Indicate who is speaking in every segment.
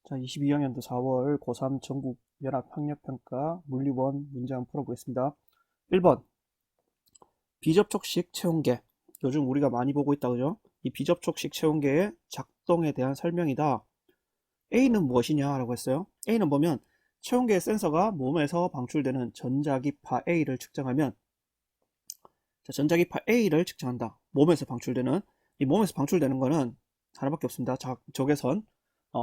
Speaker 1: 자, 22학년도 4월 고3 전국 연합학력평가 물리1 문제 한번 풀어보겠습니다. 1번 비접촉식 체온계. 요즘 우리가 많이 보고 있다, 그죠? 이 비접촉식 체온계의 작동에 대한 설명이다. A는 무엇이냐 라고 했어요. A는 보면 체온계의 센서가 몸에서 방출되는 전자기파 A를 측정하면, 자, 전자기파 A를 측정한다. 몸에서 방출되는, 이 몸에서 방출되는 거는 하나밖에 없습니다. 적외선.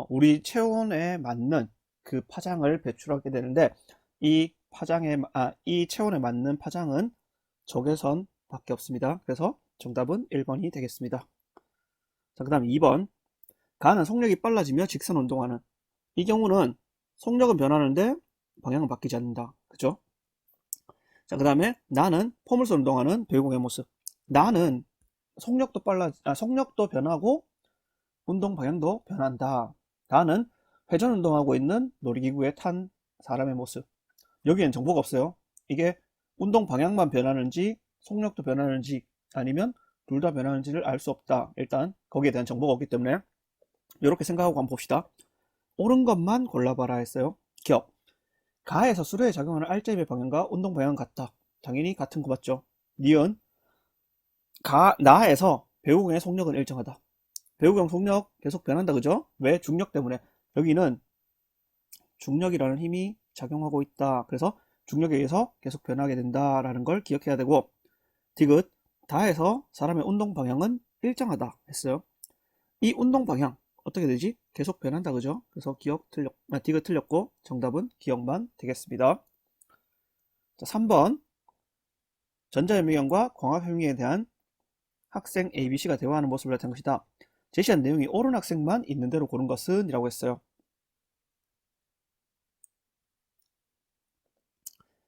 Speaker 1: 우리 체온에 맞는 그 파장을 배출하게 되는데, 이 체온에 맞는 파장은 적외선밖에 없습니다. 그래서 정답은 1번이 되겠습니다. 자, 그 다음 2번. 가는 속력이 빨라지며 직선 운동하는. 이 경우는 속력은 변하는데 방향은 바뀌지 않는다. 그죠? 자, 그 다음에 나는 포물선 운동하는 배우공의 모습. 나는 속력도 변하고 운동 방향도 변한다. 다는 회전 운동하고 있는 놀이기구에 탄 사람의 모습. 여기엔 정보가 없어요. 이게 운동 방향만 변하는지 속력도 변하는지 아니면 둘 다 변하는지를 알 수 없다. 일단 거기에 대한 정보가 없기 때문에 이렇게 생각하고 한번 봅시다. 옳은 것만 골라봐라 했어요. 기억. 가에서 수로에 작용하는 알제비의 방향과 운동 방향은 같다. 당연히 같은 거 맞죠? 니은 나에서 배우경의 속력은 일정하다. 배우경 속력 계속 변한다, 그죠? 왜? 중력 때문에. 여기는 중력이라는 힘이 작용하고 있다. 그래서 중력에 의해서 계속 변하게 된다라는 걸 기억해야 되고, 디귿, 다에서 사람의 운동 방향은 일정하다 했어요. 이 운동 방향 어떻게 되지? 계속 변한다, 그죠? 그래서 디귿 틀렸고 정답은 기억만 되겠습니다. 자, 3번 전자현미경과 광학현미경에 대한 학생 ABC가 대화하는 모습을 나타낸 것이다. 제시한 내용이 옳은 학생만 있는 대로 고른 것은? 이라고 했어요.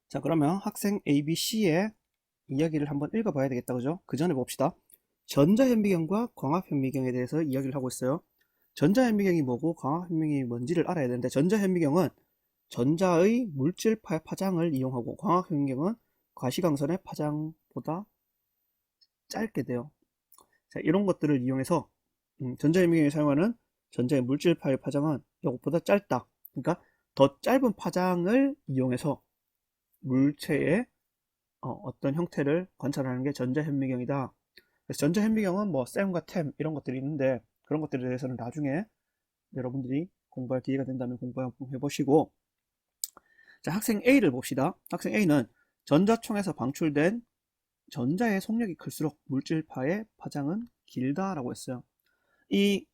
Speaker 1: 자, 그러면 학생 ABC의 이야기를 한번 읽어봐야 되겠다, 그죠? 그 전에 봅시다. 전자현미경과 광학현미경에 대해서 이야기를 하고 있어요. 전자현미경이 뭐고 광학현미경이 뭔지를 알아야 되는데, 전자현미경은 전자의 물질파의 파장을 이용하고 광학현미경은 과시광선의 파장보다 짧게 돼요. 자, 이런 것들을 이용해서 전자현미경에 사용하는 전자의 물질파의 파장은 이것보다 짧다. 그러니까 더 짧은 파장을 이용해서 물체의 어떤 형태를 관찰하는 게 전자현미경이다. 그래서 전자현미경은 뭐 셈과 템 이런 것들이 있는데 그런 것들에 대해서는 나중에 여러분들이 공부할 기회가 된다면 공부 한번 해보시고, 자, 학생 A를 봅시다. 학생 A는 전자총에서 방출된 전자의 속력이 클수록 물질파의 파장은 길다라고 했어요. 이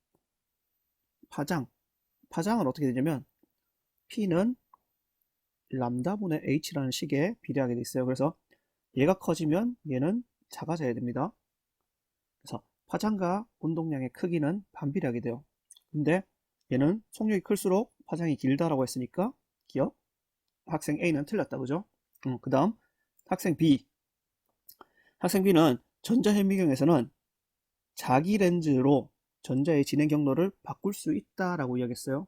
Speaker 1: 파장은 어떻게 되냐면 P는 람다분의 H라는 식에 비례하게 돼 있어요. 그래서 얘가 커지면 얘는 작아져야 됩니다. 그래서 파장과 운동량의 크기는 반비례하게 돼요. 근데 얘는 속력이 클수록 파장이 길다라고 했으니까 기억. 학생 A는 틀렸다, 그죠? 그 다음 학생 B. 학생 B는 전자현미경에서는 자기 렌즈로 전자의 진행 경로를 바꿀 수 있다라고 이야기했어요.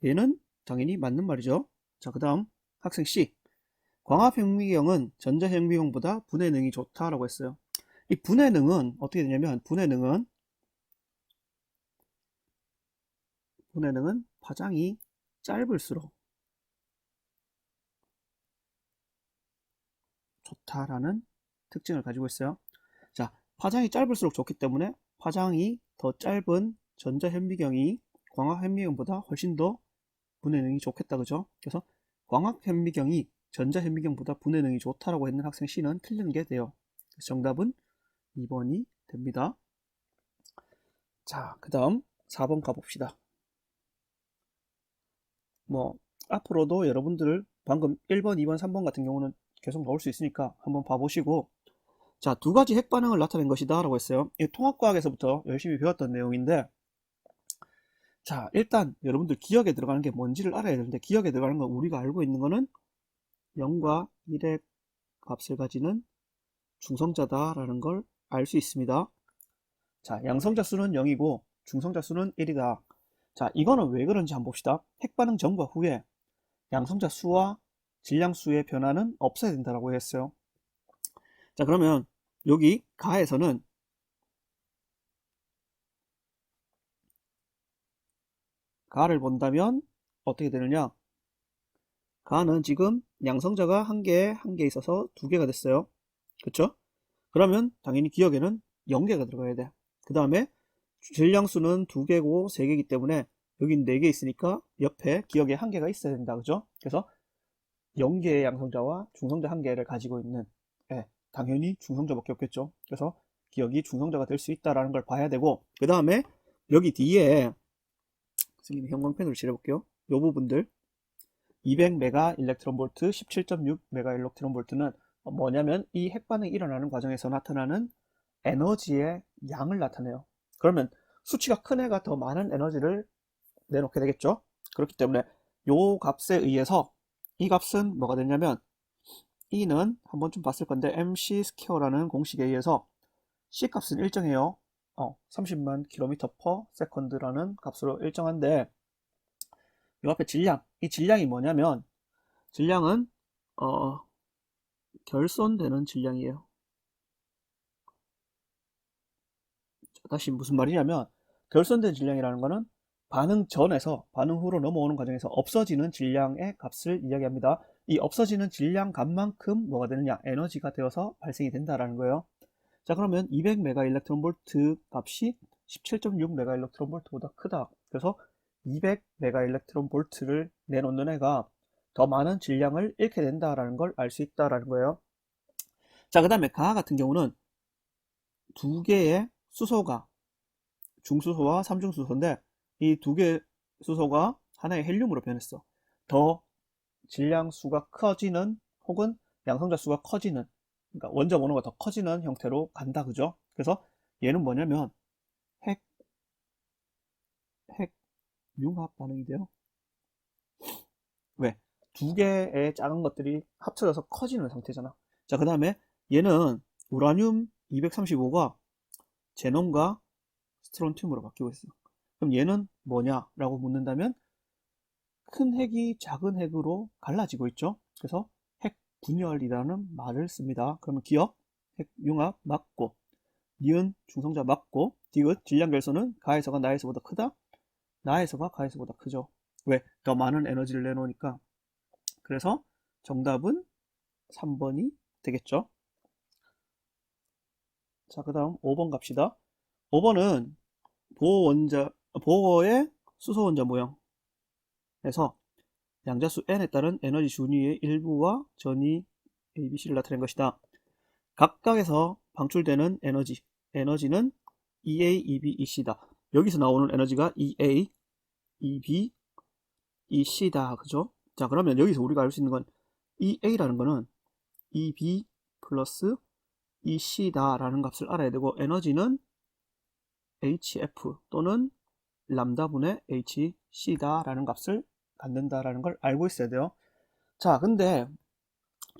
Speaker 1: 얘는 당연히 맞는 말이죠. 자, 그 다음 학생 C. 광합현미경은 전자현미경보다 분해 능이 좋다라고 했어요. 이 분해 능은 어떻게 되냐면 분해 능은 파장이 짧을수록 좋다라는 특징을 가지고 있어요. 자, 파장이 짧을수록 좋기 때문에 파장이 더 짧은 전자현미경이 광학현미경보다 훨씬 더 분해 능이 좋겠다, 그죠? 그래서 광학현미경이 전자현미경보다 분해 능이 좋다라고 했는 학생 C는 틀린 게 돼요. 그래서 정답은 2번이 됩니다. 자, 그 다음 4번 가봅시다. 뭐 앞으로도 여러분들 방금 1번, 2번, 3번 같은 경우는 계속 나올 수 있으니까 한번 봐보시고, 자, 두 가지 핵 반응을 나타낸 것이다 라고 했어요. 이 통합과학에서부터 열심히 배웠던 내용인데, 자, 일단 여러분들 기억에 들어가는 게 뭔지를 알아야 되는데, 기억에 들어가는 건 우리가 알고 있는 거는 0과 1의 값을 가지는 중성자다라는 걸 알 수 있습니다. 자, 양성자 수는 0이고 중성자 수는 1이다. 자, 이거는 왜 그런지 한번 봅시다. 핵 반응 전과 후에 양성자 수와 질량수의 변화는 없어야 된다고 했어요. 자, 그러면 여기 가에서는 가를 본다면 어떻게 되느냐? 가는 지금 양성자가 한 개 있어서 두 개가 됐어요. 그쵸? 그러면 당연히 기억에는 0개가 들어가야 돼. 그 다음에 질량수는 2개고 3개이기 때문에 여긴 4개 있으니까 옆에 기억에 1개가 있어야 된다. 그죠? 그래서 0개의 양성자와 중성자 1개를 가지고 있는, 예, 당연히 중성자밖에 없겠죠. 그래서 기억이 중성자가 될 수 있다라는 걸 봐야 되고, 그 다음에 여기 뒤에 선생님이 형광펜으로 칠해볼게요. 요 부분들 200메가 일렉트론 볼트, 17.6메가 일렉트론 볼트는 뭐냐면 이 핵반응이 일어나는 과정에서 나타나는 에너지의 양을 나타내요. 그러면 수치가 큰 애가 더 많은 에너지를 내놓게 되겠죠. 그렇기 때문에 요 값에 의해서 이 값은 뭐가 되냐면 E는 한 번쯤 봤을 건데 MC 스퀘어라는 공식에 의해서 C 값은 일정해요. 30만 킬로미터 퍼 세컨드라는 값으로 일정한데 요 앞에 질량, 이 질량이 뭐냐면 질량은 결손되는 질량이에요. 다시 무슨 말이냐면 결손된 질량이라는 거는 반응 전에서 반응 후로 넘어오는 과정에서 없어지는 질량의 값을 이야기합니다. 이 없어지는 질량 값만큼 뭐가 되느냐? 에너지가 되어서 발생이 된다라는 거예요. 자, 그러면 200메가 일렉트론 볼트 값이 17.6메가 일렉트론 볼트보다 크다. 그래서 200메가 일렉트론 볼트를 내놓는 애가 더 많은 질량을 잃게 된다라는 걸 알 수 있다라는 거예요. 자, 그 다음에 가 같은 경우는 두 개의 수소가 중수소와 삼중수소인데 이 두 개의 수소가 하나의 헬륨으로 변했어. 더 질량 수가 커지는 혹은 양성자 수가 커지는, 그러니까 원자 번호가 더 커지는 형태로 간다. 그죠? 그래서 얘는 뭐냐면 핵 융합 반응이 돼요. 왜? 두 개의 작은 것들이 합쳐져서 커지는 상태잖아. 자, 그 다음에 얘는 우라늄 235가 제논과 스트론튬으로 바뀌고 있어. 그럼 얘는 뭐냐라고 묻는다면 큰 핵이 작은 핵으로 갈라지고 있죠. 그래서 핵 분열이라는 말을 씁니다. 그러면 기억, 핵 융합 맞고, 니은 중성자 맞고, 디귿 질량 결손은 가에서가 나에서보다 크다. 나에서가 가에서보다 크죠. 왜? 더 많은 에너지를 내놓으니까. 그래서 정답은 3번이 되겠죠. 자, 그 다음 5번 갑시다. 5번은 보호의 수소 원자 모형에서 양자수 n에 따른 에너지 준위의 일부와 전위 ABC를 나타낸 것이다. 각각에서 방출되는 에너지는 EA, EB, EC다. 여기서 나오는 에너지가 EA, EB, EC다. 그죠? 자, 그러면 여기서 우리가 알 수 있는 건 EA라는 거는 EB 플러스 EC다라는 값을 알아야 되고 에너지는 HF 또는 람다분의 HC다라는 값을 갖는다라는 걸 알고 있어야 돼요. 자, 근데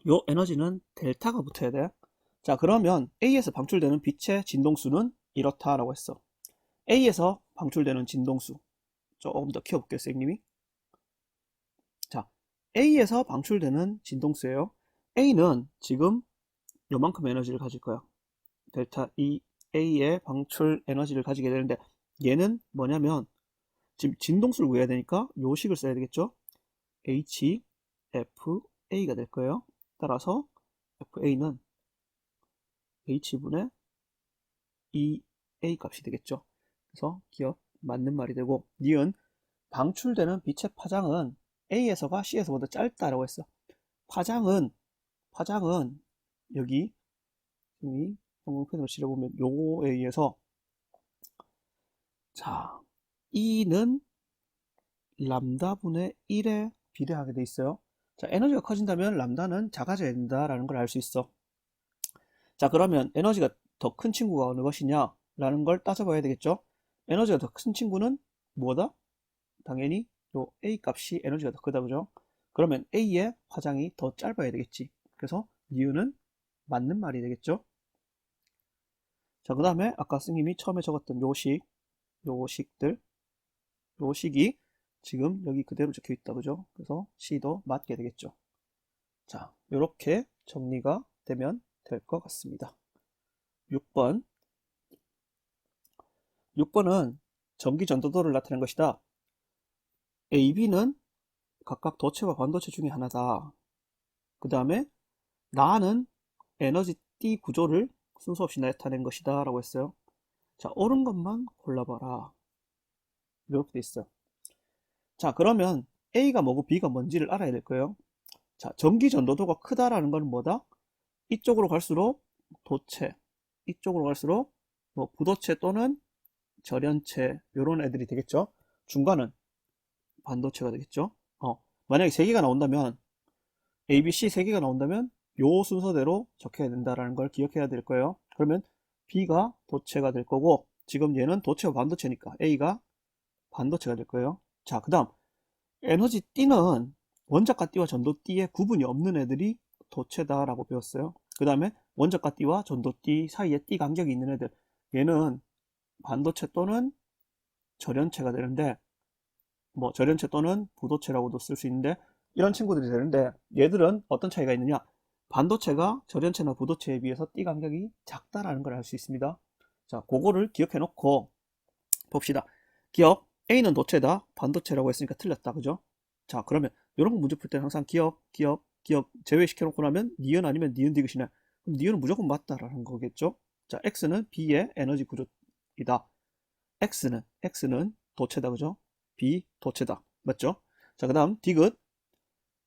Speaker 1: 요 에너지는 델타가 붙어야 돼. 자, 그러면 A에서 방출되는 빛의 진동수는 이렇다라고 했어. A에서 방출되는 진동수 조금 더 키워볼게요, 선생님이. 자, A에서 방출되는 진동수예요. A는 지금 요만큼 에너지를 가질 거야. 델타 E A의 방출 에너지를 가지게 되는데 얘는 뭐냐면 지금 진동수를 구해야 되니까 요 식을 써야 되겠죠. HFA가 될 거예요. 따라서 FA는 H분의 EA 값이 되겠죠. 그래서 기억 맞는 말이 되고 니은 방출되는 빛의 파장은 A에서가 C에서보다 짧다라고 했어. 파장은 여기 형광펜으로 칠해보면 요거에 의해서 자 E는 람다분의 1에 비례하게 돼 있어요. 자, 에너지가 커진다면 람다는 작아져야 된다라는 걸 알 수 있어. 자, 그러면 에너지가 더 큰 친구가 어느 것이냐 라는 걸 따져봐야 되겠죠. 에너지가 더 큰 친구는 뭐다? 당연히 요 A 값이 에너지가 더 크다. 그죠? 그러면 A의 화장이 더 짧아야 되겠지. 그래서 이유는 맞는 말이 되겠죠. 자, 그 다음에 아까 스님이 처음에 적었던 요식들 요식이 지금 여기 그대로 적혀 있다. 그죠? 그래서 C도 맞게 되겠죠. 자, 이렇게 정리가 되면 될 것 같습니다. 6번. 6번은 전기 전도도를 나타낸 것이다. A, B는 각각 도체와 반도체 중에 하나다. 그 다음에 나는 에너지 띠 구조를 순서 없이 나타낸 것이다 라고 했어요. 자, 옳은 것만 골라봐라. 이렇게 돼 있어요. 자, 그러면 A가 뭐고 B가 뭔지를 알아야 될 거예요. 자, 전기 전도도가 크다라는 건 뭐다? 이쪽으로 갈수록 도체, 이쪽으로 갈수록 뭐 부도체 또는 절연체 이런 애들이 되겠죠. 중간은 반도체가 되겠죠. 만약에 3개가 나온다면 A, B, C 3개가 나온다면 요 순서대로 적혀야 된다라는 걸 기억해야 될 거예요. 그러면 B가 도체가 될 거고 지금 얘는 도체와 반도체니까 A가 반도체가 될 거예요. 자, 그 다음 에너지 D는 원자가 D와 전도 D의 구분이 없는 애들이 도체다라고 배웠어요. 그 다음에 원자가 D와 전도 D 사이에 D 간격이 있는 애들, 얘는 반도체 또는 절연체가 되는데, 뭐 절연체 또는 부도체라고도 쓸 수 있는데, 이런 친구들이 되는데 얘들은 어떤 차이가 있느냐? 반도체가 절연체나 부도체에 비해서 D 간격이 작다라는 걸 알 수 있습니다. 자, 그거를 기억해 놓고 봅시다. 기억, A는 도체다. 반도체라고 했으니까 틀렸다. 그죠? 자, 그러면 이런 거 문제 풀 때는 항상 기억 제외시켜 놓고 나면 니은 아니면 니은 디귿이네. 그럼 니은은 무조건 맞다라는 거겠죠? 자, X는 B의 에너지 구조이다. X는 도체다. 그죠? B 도체다. 맞죠? 자, 그 다음 디귿.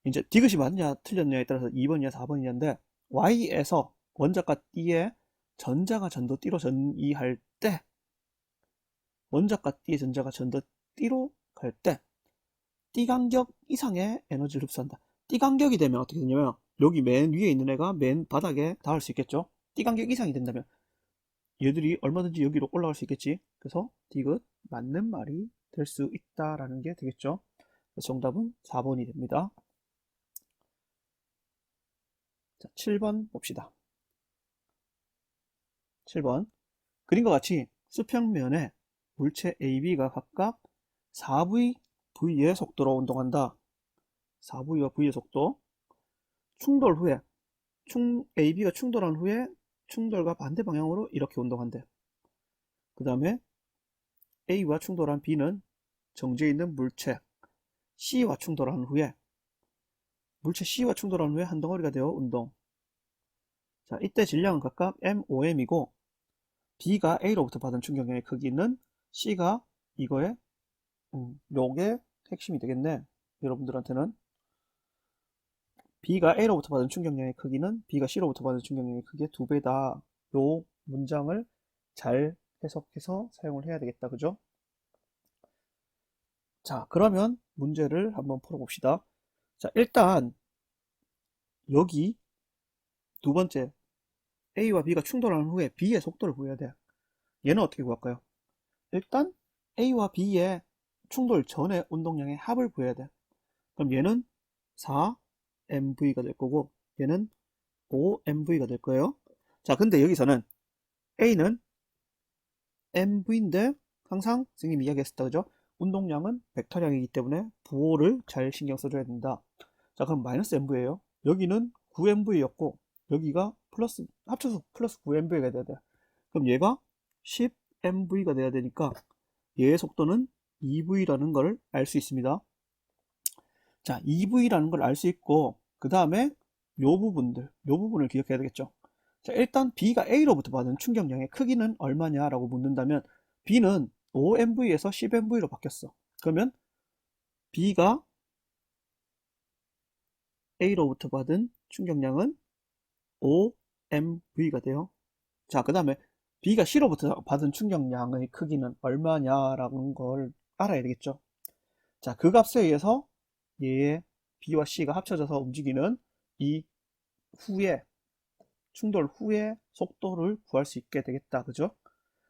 Speaker 1: 이제 디귿이 맞냐 틀렸냐에 따라서 2번이냐 4번이냐인데, Y에서 원자가 D에 전자가 전도 D로 전이할 때, 원자가 D의 전자가 전도 D로 갈 때 D 간격 이상의 에너지를 흡수한다. D 간격이 되면 어떻게 되냐면 여기 맨 위에 있는 애가 맨 바닥에 닿을 수 있겠죠. D 간격 이상이 된다면 얘들이 얼마든지 여기로 올라갈 수 있겠지. 그래서 디귿 맞는 말이 될 수 있다라는 게 되겠죠. 그래서 정답은 4번이 됩니다. 자, 7번 봅시다. 7번 그림과 같이 수평면에 물체 AB가 각각 4V, V의 속도로 운동한다. 4V와 V의 속도. 충돌 후에 AB가 충돌한 후에 충돌과 반대 방향으로 이렇게 운동한대. 그 다음에 A와 충돌한 B는 정지해 있는 물체 C와 충돌한 후에 한 덩어리가 되어 운동. 자, 이때 질량은 각각 MOM이고 B가 A로부터 받은 충격량의 크기는 C가 이거의 요게 핵심이 되겠네. 여러분들한테는 B가 A로부터 받은 충격량의 크기는 B가 C로부터 받은 충격량의 크기의 2배다. 요 문장을 잘 해석해서 사용을 해야 되겠다. 그죠? 자, 그러면 문제를 한번 풀어봅시다. 자, 일단 여기 두 번째 A와 B가 충돌한 후에 B의 속도를 구해야 돼. 얘는 어떻게 구할까요? 일단 A와 B의 충돌 전에 운동량의 합을 구해야 돼. 그럼 얘는 4mv가 될 거고 얘는 5mv가 될 거예요. 자, 근데 여기서는 A는 mv인데 항상 선생님이 이야기했었다. 그죠? 운동량은 벡터량이기 때문에 부호를 잘 신경 써줘야 된다. 자, 그럼 마이너스 mv예요. 여기는 9mv였고 여기가 플러스, 합쳐서 플러스 9mv가 돼야 돼. 그럼 얘가 10mv가 돼야 되니까 얘의 속도는 2v라는 걸 알 수 있습니다. 자, 2v라는 걸 알 수 있고 그 다음에 요 부분을 기억해야 되겠죠. 자, 일단 B가 A로부터 받은 충격량의 크기는 얼마냐라고 묻는다면 B는 5mv에서 10mv로 바뀌었어. 그러면 B가 A로부터 받은 충격량은 5mv가 돼요. 자, 그 다음에 B가 C로부터 받은 충격량의 크기는 얼마냐라는 걸 알아야 되겠죠. 자, 그 값에 의해서 얘의 B와 C가 합쳐져서 움직이는 이 후에 충돌 후에 속도를 구할 수 있게 되겠다. 그죠?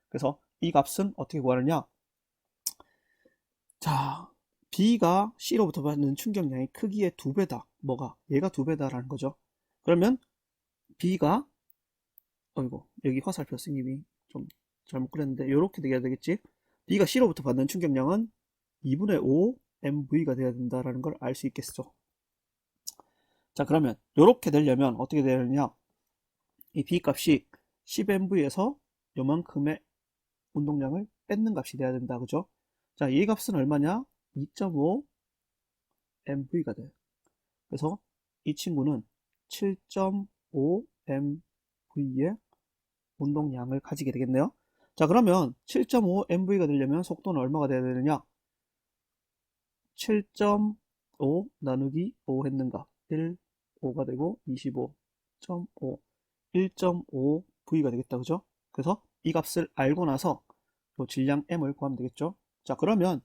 Speaker 1: 그래서 이 값은 어떻게 구하느냐? 자, B가 C로부터 받는 충격량의 크기의 2배다. 뭐가? 얘가 2배다라는 거죠. 그러면 B가 여기 화살표 선생님이 좀 잘못 그렸는데 이렇게 돼야 되겠지? B가 C로부터 받는 충격량은 2분의 5 MV가 돼야 된다라는 걸 알 수 있겠죠. 자, 그러면 이렇게 되려면 어떻게 되느냐? 이 B 값이 10MV에서 요만큼의 운동량을 뺏는 값이 돼야 된다. 그죠? 자, 이 값은 얼마냐? 2.5 MV가 돼요. 그래서 이 친구는 7.5 MV의 운동량을 가지게 되겠네요. 자, 그러면 7.5 MV가 되려면 속도는 얼마가 돼야 되느냐? 7.5 나누기 5 했는가? 1, 5가 되고 25.5, 1.5V가 되겠다. 그죠? 그래서 이 값을 알고 나서 요 질량 M을 구하면 되겠죠? 자, 그러면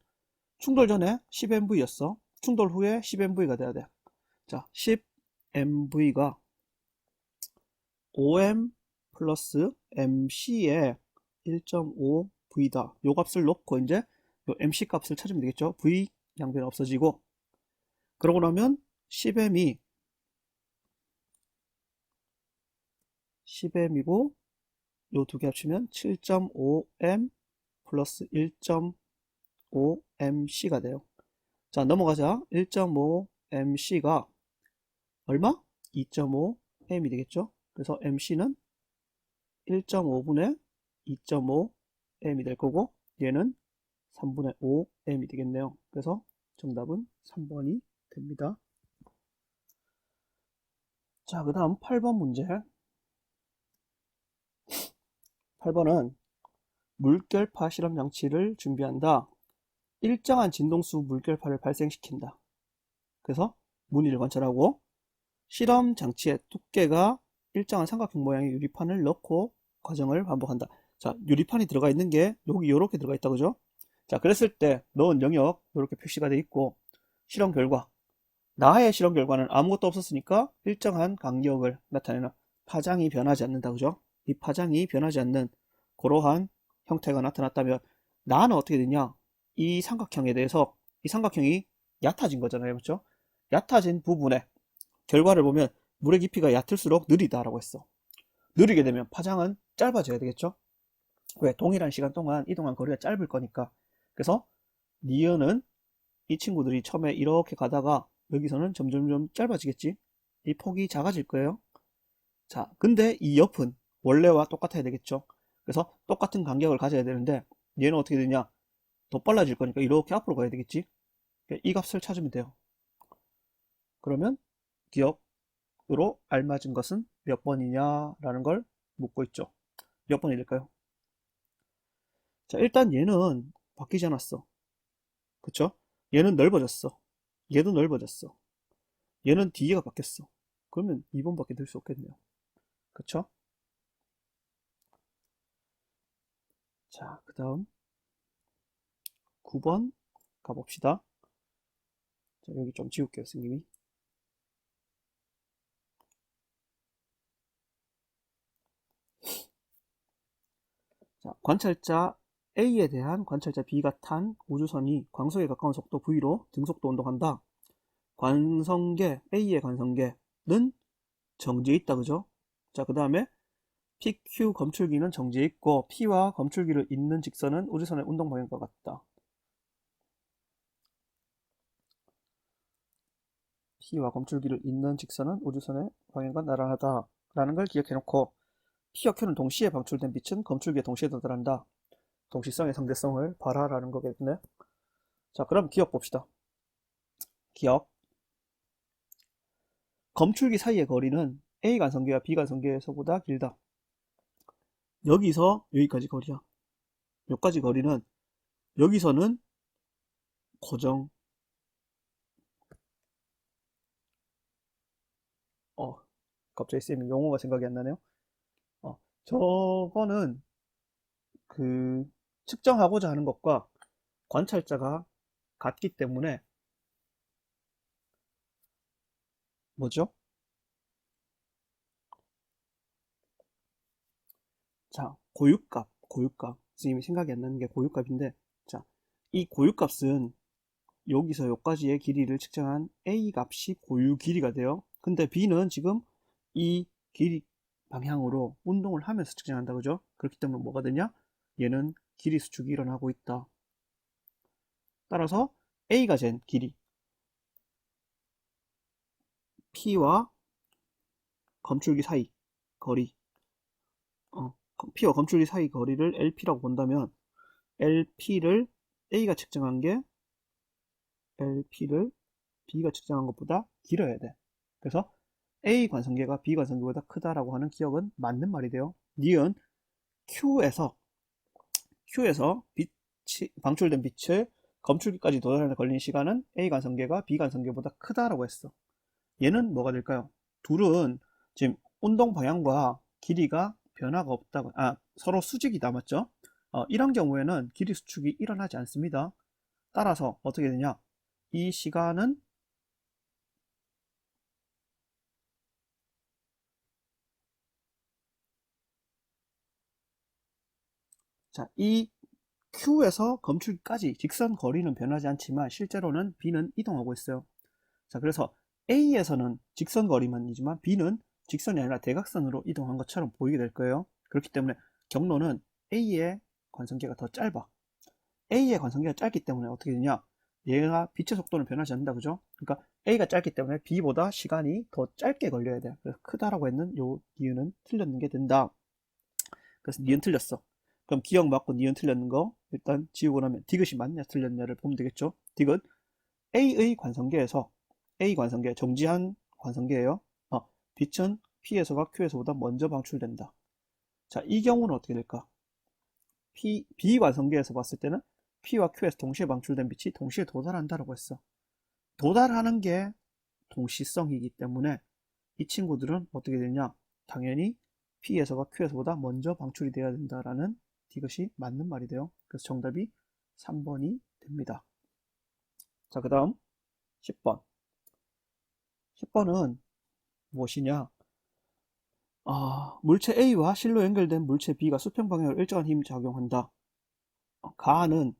Speaker 1: 충돌 전에 10MV였어. 충돌 후에 10MV가 돼야 돼. 자, 10MV가 5M 플러스 MC의 1.5V다. 요 값을 놓고 이제 요 MC 값을 찾으면 되겠죠? V 양변이 없어지고, 그러고 나면 10M이 10M이고 요 두 개 합치면 7.5M 플러스 1.5MC가 돼요. 자, 넘어가자. 1.5MC가 얼마? 2.5M이 되겠죠? 그래서 MC는 1.5분의 2.5M이 될 거고, 얘는 3분의 5M이 되겠네요. 그래서 정답은 3번이 됩니다. 자, 그 다음 8번 문제. 8번은 물결파 실험 장치를 준비한다. 일정한 진동수 물결파를 발생시킨다. 그래서 무늬를 관찰하고 실험 장치의 두께가 일정한 삼각형 모양의 유리판을 넣고 과정을 반복한다. 자, 유리판이 들어가 있는 게 여기 이렇게 들어가 있다, 그죠? 자, 그랬을 때 넣은 영역 이렇게 표시가 돼 있고, 실험 결과, 나의 실험 결과는 아무것도 없었으니까 일정한 간격을 나타내는 파장이 변하지 않는다, 그죠? 이 파장이 변하지 않는 그러한 형태가 나타났다면 나는 어떻게 되냐? 이 삼각형에 대해서 이 삼각형이 얕아진 거잖아요, 그렇죠? 얕아진 부분에 결과를 보면 물의 깊이가 얕을수록 느리다라고 했어. 느리게 되면 파장은 짧아져야 되겠죠? 왜? 동일한 시간 동안 이동한 거리가 짧을 거니까. 그래서 니은은 이 친구들이 처음에 이렇게 가다가 여기서는 점점점 짧아지겠지? 이 폭이 작아질 거예요. 자, 근데 이 옆은 원래와 똑같아야 되겠죠? 그래서 똑같은 간격을 가져야 되는데 얘는 어떻게 되냐? 더 빨라질 거니까 이렇게 앞으로 가야 되겠지? 이 값을 찾으면 돼요. 그러면 기억으로 알맞은 것은 몇 번이냐라는 걸 묻고 있죠. 몇 번이 될까요? 자, 일단 얘는 바뀌지 않았어. 그쵸? 얘는 넓어졌어. 얘도 넓어졌어. 얘는 뒤에가 바뀌었어. 그러면 2번밖에 될 수 없겠네요. 그쵸? 자, 그 다음 9번 가봅시다. 자, 여기 좀 지울게요, 선생님이. 자, 관찰자 A에 대한 관찰자 B가 탄 우주선이 광속에 가까운 속도 V로 등속도 운동한다. 관성계, A의 관성계는 정지해 있다, 그죠? 자, 그 다음에 PQ 검출기는 정지해 있고 P와 검출기를 잇는 직선은 우주선의 운동 방향과 같다. P와 검출기를 잇는 직선은 우주선의 방향과 나란하다 라는 걸 기억해 놓고 P와 Q는 동시에 방출된 빛은 검출기에 동시에 도달한다. 동시성의 상대성을 봐라라는 거겠네. 자, 그럼 기억 봅시다. 기억. 검출기 사이의 거리는 A 관성계와 B 관성계에서보다 길다. 여기서 여기까지 거리야. 여기까지 거리는 여기서는 고정. 갑자기 쌤 용어가 생각이 안 나네요. 저거는 그 측정하고자 하는 것과 관찰자가 같기 때문에 뭐죠? 자, 고유값. 선생님이 생각이 안 나는 게 고유값인데, 자, 이 고유값은 여기서 여기까지의 길이를 측정한 A 값이 고유 길이가 돼요. 근데 B는 지금 이 길이 방향으로 운동을 하면서 측정한다, 그죠? 그렇기 때문에 뭐가 되냐? 얘는 길이 수축이 일어나고 있다. 따라서 A가 잰 길이, P와 검출기 사이 거리, P와 검출기 사이 거리를 LP라고 본다면 LP를 A가 측정한 게 LP를 B가 측정한 것보다 길어야 돼. 그래서 A 관성계가 B 관성계보다 크다라고 하는 기억은 맞는 말이 돼요. 니은 Q에서 방출된 빛을 검출기까지 도달하는 데 걸린 시간은 A 관성계가 B 관성계보다 크다라고 했어. 얘는 뭐가 될까요? 둘은 지금 운동 방향과 길이가 변화가 없다고, 서로 수직이다, 맞죠? 이런 경우에는 길이 수축이 일어나지 않습니다. 따라서 어떻게 되냐? 이 시간은 자, 이 Q에서 검출까지 직선 거리는 변하지 않지만 실제로는 B는 이동하고 있어요. 자, 그래서 A에서는 직선 거리만이지만 B는 직선이 아니라 대각선으로 이동한 것처럼 보이게 될 거예요. 그렇기 때문에 경로는 A의 관성계가 더 짧아. A의 관성계가 짧기 때문에 어떻게 되냐? 얘가 빛의 속도는 변하지 않는다, 그죠? 그러니까 A가 짧기 때문에 B보다 시간이 더 짧게 걸려야 돼. 그래서 크다라고 했는 요 이유는 틀렸는 게 된다. 그래서 니은 틀렸어. 그럼 기억 맞고 니은 틀렸는 거 일단 지우고 나면 디귿이 맞냐 틀렸냐를 보면 되겠죠. 디귿 A의 관성계에서 A 관성계 정지한 관성계예요. 빛은 P에서가 Q에서보다 먼저 방출된다. 자, 이 경우는 어떻게 될까? B 관성계에서 봤을 때는 P와 Q에서 동시에 방출된 빛이 동시에 도달한다라고 했어. 도달하는 게 동시성이기 때문에 이 친구들은 어떻게 되냐? 당연히 P에서가 Q에서보다 먼저 방출이 돼야 된다라는 디귿이 맞는 말이 돼요. 그래서 정답이 3번이 됩니다. 자, 그 다음 10번. 10번은 무엇이냐? 물체 A와 실로 연결된 물체 B가 수평 방향으로 일정한 힘을 작용한다. 가는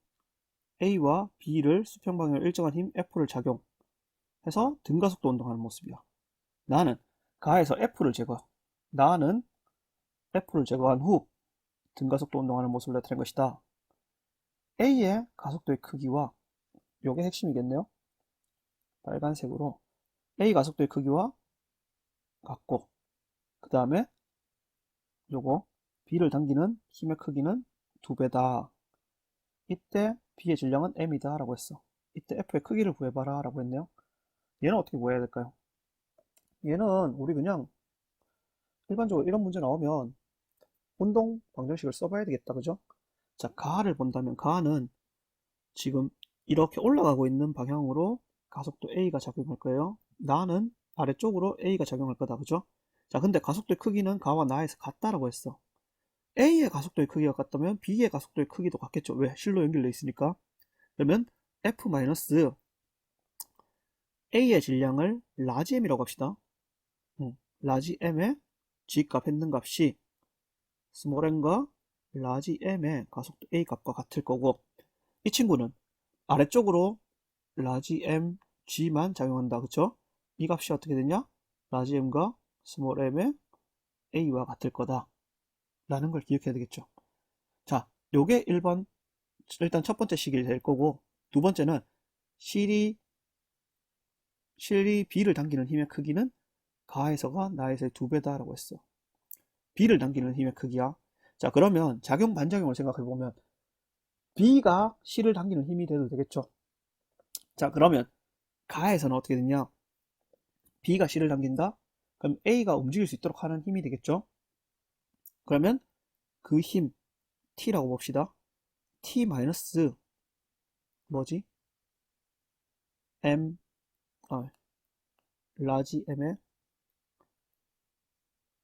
Speaker 1: A와 B를 수평 방향으로 일정한 힘 F를 작용해서 등가속도 운동하는 모습이야. 나는 가에서 F를 제거. 나는 F를 제거한 후 등가속도 운동하는 모습을 나타낸 것이다. A의 가속도의 크기와 요게 핵심이겠네요. 빨간색으로 A 가속도의 크기와 같고 그 다음에 요거 B를 당기는 힘의 크기는 2배다. 이때 B의 질량은 M이다 라고 했어. 이때 F의 크기를 구해봐라 라고 했네요. 얘는 어떻게 구해야 될까요? 얘는 우리 그냥 일반적으로 이런 문제 나오면 운동 방정식을 써봐야 되겠다, 그죠? 자, 가를 본다면 가는 지금 이렇게 올라가고 있는 방향으로 가속도 A가 작용할 거예요. 나는 아래쪽으로 A가 작용할 거다, 그죠? 자, 근데 가속도의 크기는 가와 나에서 같다라고 했어. A의 가속도의 크기가 같다면 B의 가속도의 크기도 같겠죠. 왜? 실로 연결되어 있으니까. 그러면 F- A의 질량을 라지 M이라고 합시다. 라지 M의 G값 했는 값이 스몰 m과 라지 m의 가속도 A 값과 같을 거고 이 친구는 아래쪽으로 라지 m g만 작용한다, 그쵸? 이 값이 어떻게 되냐? 라지 m과 스몰 m의 A와 같을 거다 라는 걸 기억해야 되겠죠. 자, 요게 1번 일단 첫 번째 식이 될 거고 두 번째는 실이 B를 당기는 힘의 크기는 가에서가 나에서의 2배다 라고 했어. B를 당기는 힘의 크기야. 자, 그러면 작용 반작용을 생각해 보면 B가 C를 당기는 힘이 돼도 되겠죠. 자, 그러면 가에서는 어떻게 되냐? B가 C를 당긴다? 그럼 A가 움직일 수 있도록 하는 힘이 되겠죠. 그러면 그 힘 T라고 봅시다. T 마이너스 뭐지? M 라지 M의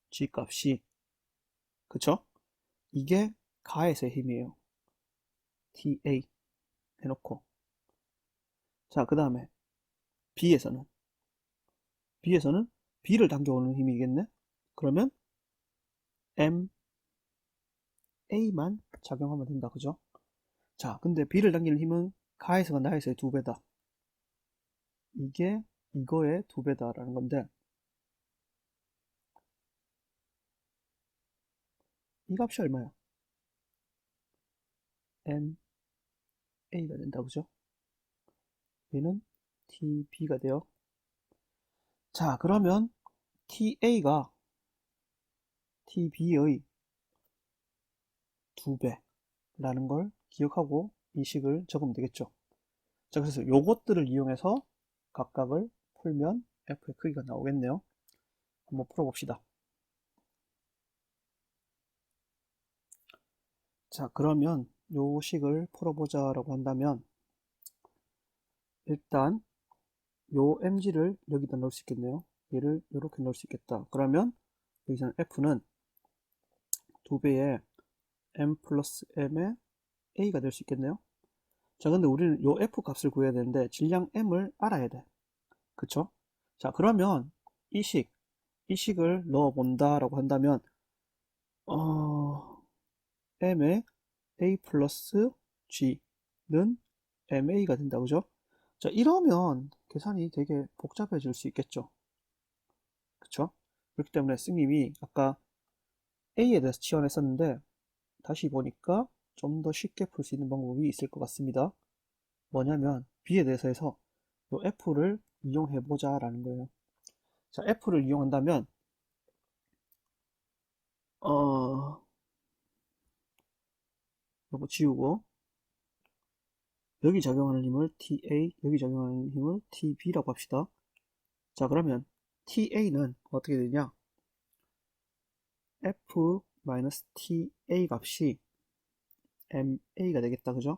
Speaker 1: G 값이 그쵸? 이게 가에서의 힘이에요. TA 해놓고 자, 그 다음에 B에서는 B를 당겨오는 힘이겠네? 그러면 MA만 작용하면 된다, 그죠? 자, 근데 B를 당기는 힘은 가에서가 나에서의 2배다. 이게 이거의 2배다라는 건데 이 값이 얼마야? MA가 된다, 그죠? 얘는 TB가 돼요. 자, 그러면 TA가 TB의 2배라는 걸 기억하고 이 식을 적으면 되겠죠. 자, 그래서 요것들을 이용해서 각각을 풀면 F의 크기가 나오겠네요. 한번 풀어봅시다. 자, 그러면 요 식을 풀어보자 라고 한다면 일단 요 mg를 여기다 넣을 수 있겠네요. 얘를 이렇게 넣을 수 있겠다. 그러면 여기서는 f는 2배의 m 플러스 m의 a가 될 수 있겠네요. 자, 근데 우리는 요 f 값을 구해야 되는데 질량 m을 알아야 돼. 그쵸? 자, 그러면 이 식을 넣어 본다 라고 한다면 m의 a 플러스 g는 ma가 된다. 그죠? 자, 이러면 계산이 되게 복잡해질 수 있겠죠. 그쵸? 그렇기 때문에 스님이 아까 A에 대해서 치환했었는데 다시 보니까 좀 더 쉽게 풀 수 있는 방법이 있을 것 같습니다. 뭐냐면 B에 대해서 해서 요 F를 이용해 보자 라는 거예요. 자, F를 이용한다면 요거 지우고 여기 작용하는 힘을 TA, 여기 작용하는 힘을 TB라고 합시다. 자, 그러면 TA는 어떻게 되냐? F-TA 값이 MA가 되겠다. 그죠?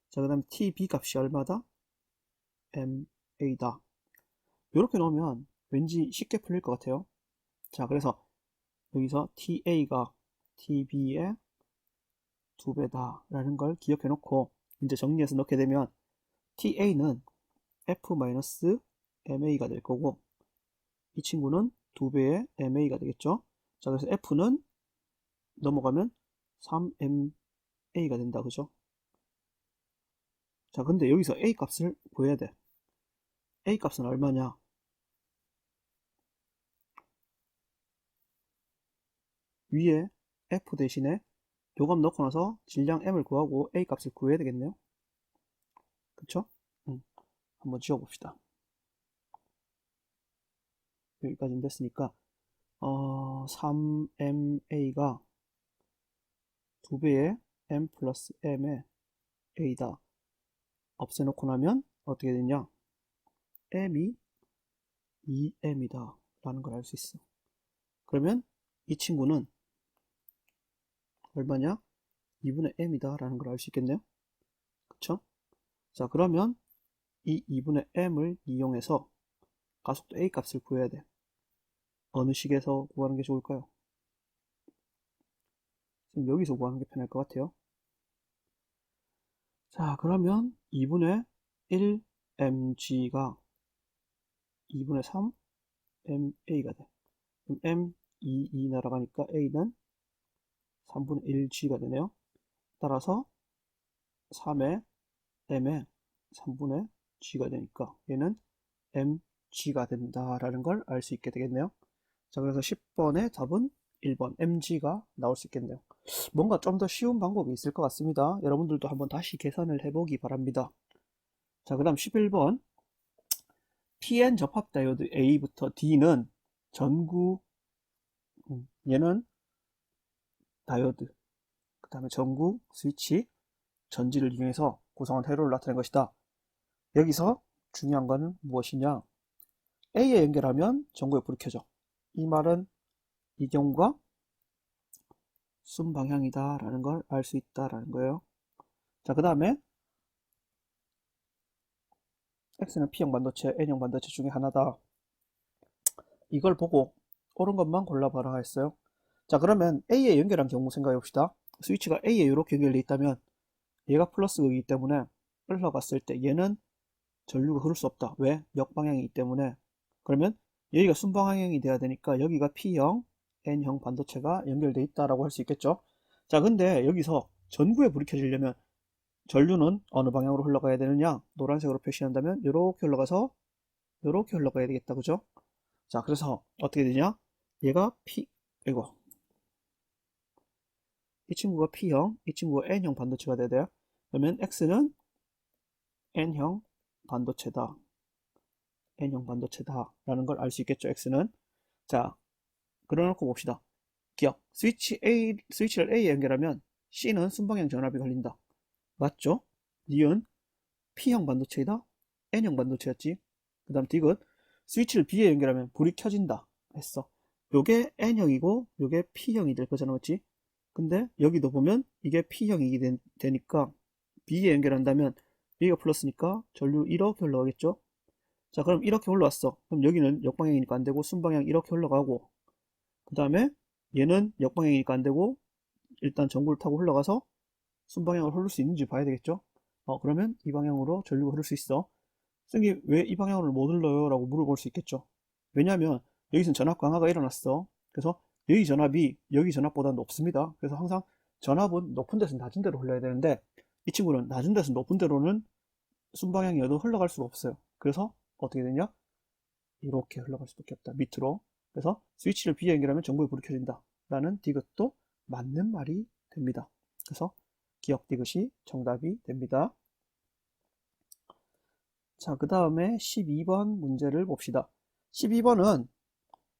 Speaker 1: 자, 그 다음에 TB 값이 얼마다? MA다. 이렇게 넣으면 왠지 쉽게 풀릴 것 같아요. 자, 그래서 여기서 TA가 TB의 2배다 라는 걸 기억해 놓고 이제 정리해서 넣게 되면 TA는 F-MA가 될 거고 이 친구는 2배의 MA가 되겠죠. 자, 그래서 F는 넘어가면 3MA가 된다. 그죠? 자, 근데 여기서 A 값을 구해야 돼. A 값은 얼마냐? 위에 F 대신에 요값 넣고 나서 질량 M을 구하고 A 값을 구해야 되겠네요. 그쵸? 한번 지워봅시다. 여기까지 됐으니까 3MA가 2배의 M 플러스 M의 A다. 없애놓고 나면 어떻게 되냐? M이 2M이다 라는 걸 알 수 있어. 그러면 이 친구는 얼마냐? 2분의 M이다 라는 걸 알 수 있겠네요. 그쵸? 자, 그러면 이 2분의 M을 이용해서 가속도 A 값을 구해야 돼. 어느 식에서 구하는 게 좋을까요? 지금 여기서 구하는 게 편할 것 같아요. 자, 그러면 2분의 1 mg가 2분의 3 ma가 돼. 그럼 m 2 날아가니까 a는 3분의 1g가 되네요. 따라서 3의 m에 3분의 g가 되니까 얘는 mg가 된다라는 걸 알 수 있게 되겠네요. 자, 그래서 10번의 답은 1번 mg가 나올 수 있겠네요. 뭔가 좀 더 쉬운 방법이 있을 것 같습니다. 여러분들도 한번 다시 계산을 해보기 바랍니다. 자, 그 다음 11번 PN 접합 다이오드 A부터 D는 전구, 얘는 다이오드, 그 다음에 전구, 스위치, 전지를 이용해서 구성한 회로를 나타낸 것이다. 여기서 중요한 것은 무엇이냐? A에 연결하면 전구에 불이 켜져. 이 말은 이 경우가 순방향이다 라는 걸 알 수 있다라는 거예요. 자, 그 다음에 X는 P형 반도체, N형 반도체 중에 하나다. 이걸 보고 옳은 것만 골라봐라 했어요. 자, 그러면 A에 연결한 경우 생각해 봅시다. 스위치가 A에 이렇게 연결되어 있다면 얘가 플러스이기 때문에 흘러갔을 때 얘는 전류가 흐를 수 없다. 왜? 역방향이기 때문에. 그러면 여기가 순방향이 돼야 되니까 여기가 P형, N형 반도체가 연결되어 있다라고 할 수 있겠죠. 자, 근데 여기서 전구에 불이 켜지려면 전류는 어느 방향으로 흘러가야 되느냐? 노란색으로 표시한다면 이렇게 흘러가서 이렇게 흘러가야 되겠다. 그죠? 자, 그래서 어떻게 되냐? 얘가 이거 이 친구가 P형, 이 친구가 N형 반도체가 돼야 돼요. 그러면 X는 N형 반도체다. N형 반도체다. 라는 걸 알 수 있겠죠, X는. 자, 그려놓고 봅시다. 기억. 스위치를 A에 연결하면 C는 순방향 전압이 걸린다. 맞죠? 니은 P형 반도체이다. N형 반도체였지. 그 다음 디귿 스위치를 B에 연결하면 불이 켜진다 했어. 요게 N형이고 요게 P형이 될 거잖아, 맞지? 근데 여기도 보면 이게 P형이 되니까 B에 연결한다면 B가 플러스니까 전류 이렇게 흘러가겠죠? 자, 그럼 이렇게 흘러왔어. 그럼 여기는 역방향이니까 안 되고 순방향 이렇게 흘러가고, 그 다음에 얘는 역방향이니까 안 되고 일단 전구를 타고 흘러가서 순방향으로 흐를 수 있는지 봐야 되겠죠? 그러면 이 방향으로 전류가 흐를 수 있어. 선생님, 왜 이 방향으로 못 흘러요? 라고 물어볼 수 있겠죠. 왜냐하면 여기선 전압 강화가 일어났어. 그래서 여기 전압이 여기 전압보다 높습니다. 그래서 항상 전압은 높은 데서 낮은 데로 흘러야 되는데 이 친구는 낮은 데서 높은 데로는 순방향이어도 흘러갈 수가 없어요. 그래서 어떻게 되냐? 이렇게 흘러갈 수밖에 없다. 밑으로. 그래서 스위치를 B에 연결하면 전구에 불이 켜진다. 라는 디귿도 맞는 말이 됩니다. 그래서 기억 디귿이 정답이 됩니다. 자, 그 다음에 12번 문제를 봅시다. 12번은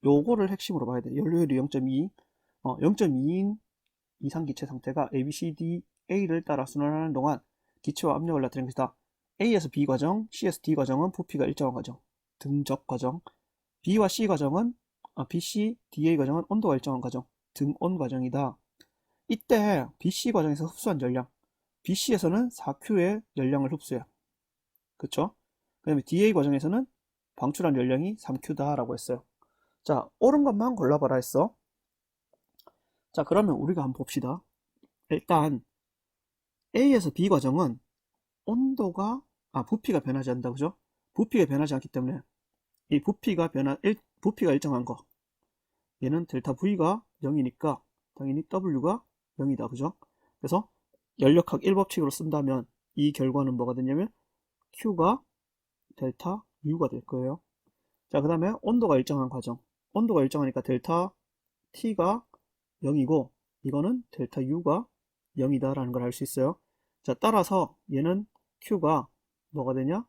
Speaker 1: 요거를 핵심으로 봐야 돼. 연료율이 0.2, 0.2인 이상 기체 상태가 A, B, C, D, A를 따라 순환하는 동안 기체와 압력을 나타낸 것이다. A에서 B 과정, C에서 D 과정은 부피가 일정한 과정, 등적 과정, B와 C 과정은 B, C, DA 과정은 온도가 일정한 과정, 등온 과정이다. 이때 B, C 과정에서 흡수한 열량, B, C에서는 4Q의 열량을 흡수해. 그쵸? 그 다음에 DA 과정에서는 방출한 열량이 3Q다 라고 했어요. 자, 옳은 것만 골라봐라 했어. 자, 그러면 우리가 한번 봅시다. 일단 A에서 B 과정은 온도가 부피가 변하지 않는다, 그죠? 부피가 변하지 않기 때문에 이 부피가 일정한 거, 얘는 델타 V가 0이니까 당연히 W가 0이다, 그죠? 그래서 연력학 1법칙으로 쓴다면 이 결과는 뭐가 되냐면 Q가 델타 U가 될 거예요. 자, 그 다음에 온도가 일정한 과정, 온도가 일정하니까 델타 T가 0이고 이거는 델타 U가 0이다 라는 걸 알 수 있어요. 자, 따라서 얘는 Q가 뭐가 되냐?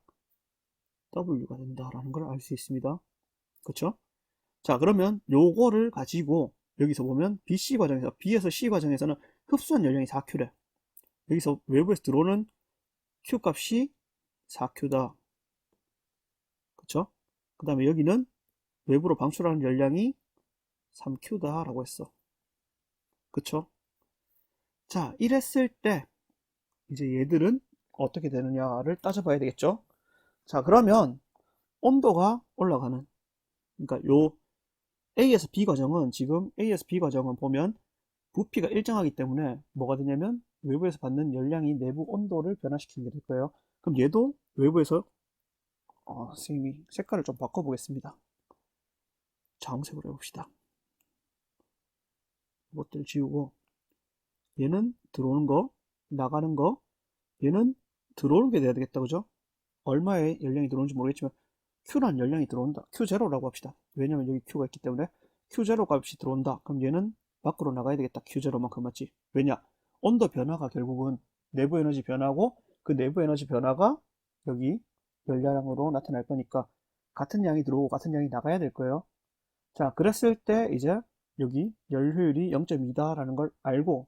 Speaker 1: W가 된다라는 걸 알 수 있습니다. 그쵸? 자, 그러면 요거를 가지고 여기서 보면 BC 과정에서 B에서 C 과정에서는 흡수한 열량이 4Q래. 여기서 외부에서 들어오는 Q 값이 4Q다. 그쵸? 그 다음에 여기는 외부로 방출하는 열량이 3Q다 라고 했어. 그쵸? 자, 이랬을 때 이제 얘들은 어떻게 되느냐를 따져봐야 되겠죠? 자, 그러면 온도가 올라가는, 그러니까 요 A에서 B 과정은 지금 A에서 B 과정은 보면 부피가 일정하기 때문에 뭐가 되냐면 외부에서 받는 열량이 내부 온도를 변화시키는 게 될 거예요. 그럼 얘도 외부에서 선생님이 색깔을 좀 바꿔보겠습니다. 자홍색으로 해봅시다. 이것들 지우고 얘는 들어오는 거, 나가는 거, 얘는 들어오는 게 돼야 되겠다, 그죠? 얼마의 열량이 들어오는지 모르겠지만 Q란 열량이 들어온다. Q0라고 합시다. 왜냐면 여기 Q가 있기 때문에 Q0 값이 들어온다. 그럼 얘는 밖으로 나가야 되겠다. Q0만큼 맞지? 왜냐? 온도 변화가 결국은 내부 에너지 변화고 그 내부 에너지 변화가 여기 열량으로 나타날 거니까 같은 양이 들어오고 같은 양이 나가야 될 거예요. 자, 그랬을 때 이제 여기 열효율이 0.2다라는 걸 알고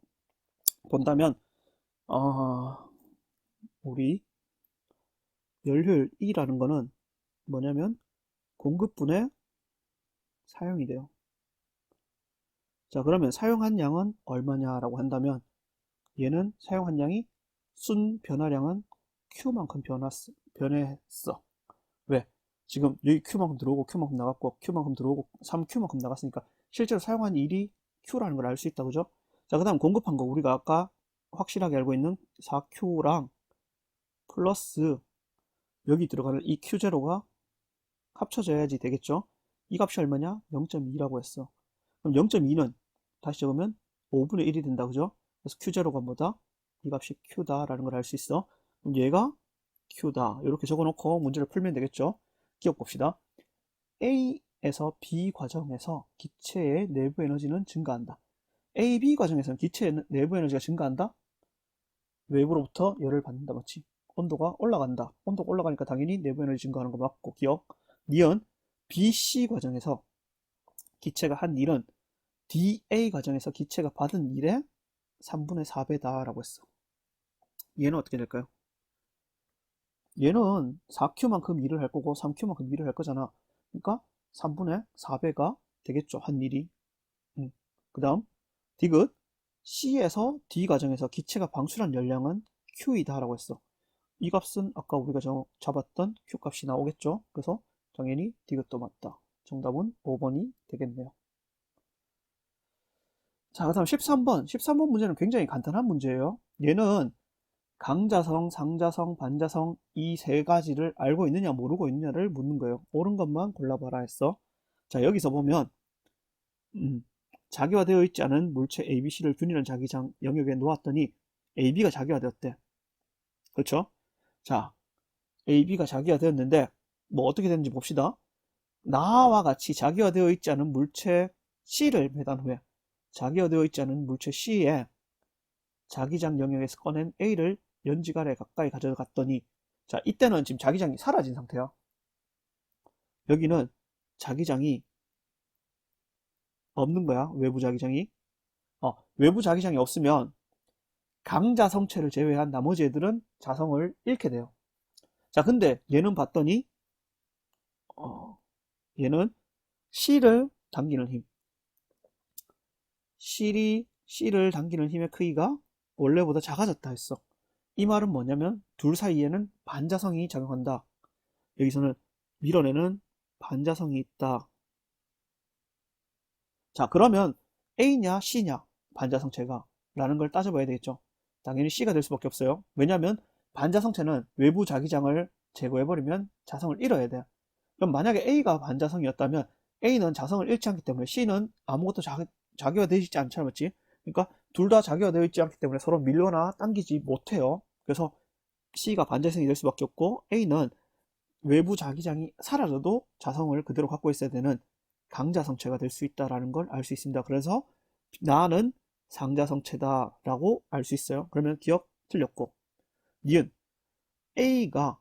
Speaker 1: 본다면 우리 열효율 E라는 거는 뭐냐면 공급분의 사용이 돼요. 자, 그러면 사용한 양은 얼마냐라고 한다면 얘는 사용한 양이 순 변화량은 Q만큼 변했어. 왜? 지금 여기 Q만큼 들어오고 Q만큼 나갔고 Q만큼 들어오고 3Q만큼 나갔으니까 실제로 사용한 일이 Q라는 걸 알 수 있다, 그죠? 자, 그 다음 공급한 거 우리가 아까 확실하게 알고 있는 4Q랑 플러스 여기 들어가는 이 Q0가 합쳐져야지 되겠죠? 이 값이 얼마냐? 0.2라고 했어. 그럼 0.2는 다시 적으면 5분의 1이 된다, 그죠? 그래서 Q0가 뭐다? 이 값이 Q다라는 걸 알 수 있어. 그럼 얘가 Q다. 이렇게 적어놓고 문제를 풀면 되겠죠? 기억 봅시다. A에서 B 과정에서 기체의 내부 에너지는 증가한다. A, B 과정에서는 기체의 내부 에너지가 증가한다? 외부로부터 열을 받는다, 맞지? 온도가 올라간다. 온도가 올라가니까 당연히 내부 에너지 증가하는 거 맞고, 기억. 니은 B, C 과정에서 기체가 한 일은 DA 과정에서 기체가 받은 일의 3분의 4배다 라고 했어. 얘는 어떻게 될까요? 얘는 4Q만큼 일을 할 거고 3Q만큼 일을 할 거잖아. 그러니까 3분의 4배가 되겠죠. 한 일이. 그 다음 디귿 C에서 D 과정에서 기체가 방출한 열량은 Q이다 라고 했어. 이 값은 아까 우리가 잡았던 Q 값이 나오겠죠. 그래서 당연히 디귿도 맞다. 정답은 5번이 되겠네요. 자, 그 다음 13번. 13번 문제는 굉장히 간단한 문제예요. 얘는 강자성, 상자성, 반자성 이 세 가지를 알고 있느냐 모르고 있느냐를 묻는 거예요. 옳은 것만 골라봐라 했어. 자, 여기서 보면 자기화되어 있지 않은 물체 ABC를 균일한 자기장 영역에 놓았더니 AB가 자기화되었대. 그렇죠? 자, AB가 자기화되었는데 뭐 어떻게 되는지 봅시다. 나와 같이 자기화되어 있지 않은 물체 C를 매단 후에 자기화되어 있지 않은 물체 C에 자기장 영역에서 꺼낸 A를 연지갈에 가까이 가져갔더니 자, 이때는 지금 자기장이 사라진 상태야. 여기는 자기장이 없는 거야. 외부 자기장이. 외부 자기장이 없으면 강자 성체를 제외한 나머지 애들은 자성을 잃게 돼요. 자, 근데 얘는 봤더니 얘는 C를 당기는 힘. C를 당기는 힘의 크기가 원래보다 작아졌다 했어. 이 말은 뭐냐면 둘 사이에는 반자성이 작용한다. 여기서는 밀어내는 반자성이 있다. 자, 그러면 A냐 C냐 반자성체가 라는 걸 따져봐야 되겠죠. 당연히 C가 될 수밖에 없어요. 왜냐하면 반자성체는 외부 자기장을 제거해버리면 자성을 잃어야 돼. 그럼 만약에 A가 반자성이었다면 A는 자성을 잃지 않기 때문에 C는 아무것도 자기화되어 있지 않잖아, 맞지? 그러니까 둘 다 자기화되어 있지 않기 때문에 서로 밀거나 당기지 못해요. 그래서 C가 반자성이 될 수밖에 없고 A는 외부 자기장이 사라져도 자성을 그대로 갖고 있어야 되는 강자성체가 될 수 있다는 걸 알 수 있습니다. 그래서 나는 상자성체다라고 알 수 있어요. 그러면 기억 틀렸고 니은 A가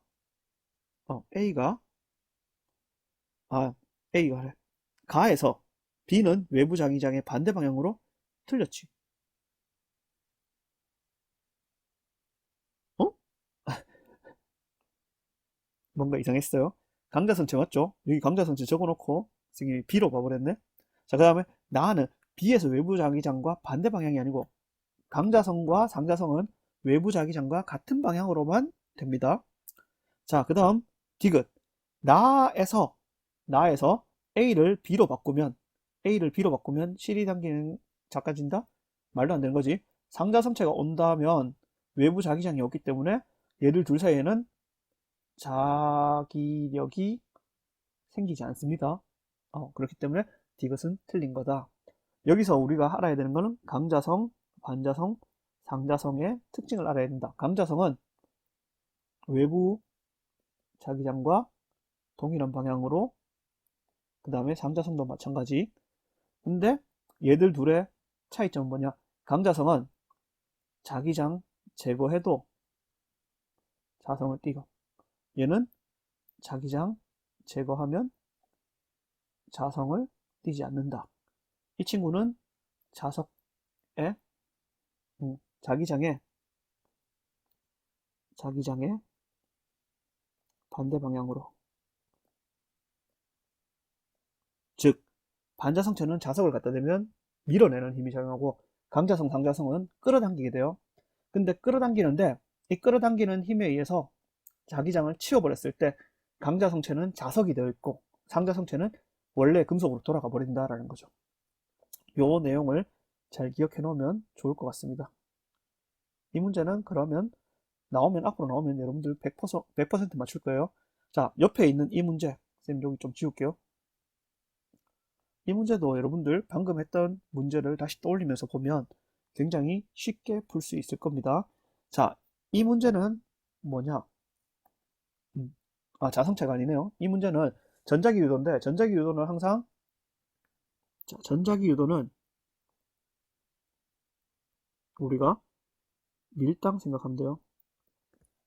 Speaker 1: A가 그래. 가에서 B는 외부 자기장의 반대 방향으로 틀렸지. 어? 뭔가 이상했어요. 강자성체 맞죠? 여기 강자성체 적어놓고 선생님이 B로 봐버렸네. 자, 그 다음에 나는 B에서 외부 자기장과 반대 방향이 아니고 강자성과 상자성은 외부 자기장과 같은 방향으로만 됩니다. 자, 그 다음 디귿 나에서 A를 B로 바꾸면 C를 당기는 작아진다? 말도 안 되는 거지. 상자성체가 온다면 외부 자기장이 없기 때문에 얘들 둘 사이에는 자기력이 생기지 않습니다. 그렇기 때문에 디귿은 틀린 거다. 여기서 우리가 알아야 되는 거는 강자성, 반자성, 상자성의 특징을 알아야 된다. 강자성은 외부 자기장과 동일한 방향으로, 그 다음에 상자성도 마찬가지. 근데 얘들 둘의 차이점은 뭐냐? 강자성은 자기장 제거해도 자성을 띠고, 얘는 자기장 제거하면 자성을 띠지 않는다. 이 친구는 자석에 자기장의 반대 방향으로, 즉 반자성체는 자석을 갖다 대면 밀어내는 힘이 작용하고 강자성, 상자성은 끌어당기게 돼요. 근데 끌어당기는데 이 끌어당기는 힘에 의해서 자기장을 치워버렸을 때 강자성체는 자석이 되어 있고 상자성체는 원래 금속으로 돌아가 버린다라는 거죠. 요 내용을 잘 기억해 놓으면 좋을 것 같습니다. 이 문제는 그러면 앞으로 나오면 여러분들 100% 맞출 거예요. 자, 옆에 있는 이 문제 선생님 여기 좀 지울게요. 이 문제도 여러분들 방금 했던 문제를 다시 떠올리면서 보면 굉장히 쉽게 풀 수 있을 겁니다. 자, 이 문제는 뭐냐? 자성체가 아니네요. 이 문제는 전자기 유도인데 전자기 유도는 항상 전자기 유도는 우리가 밀당 생각하면 돼요.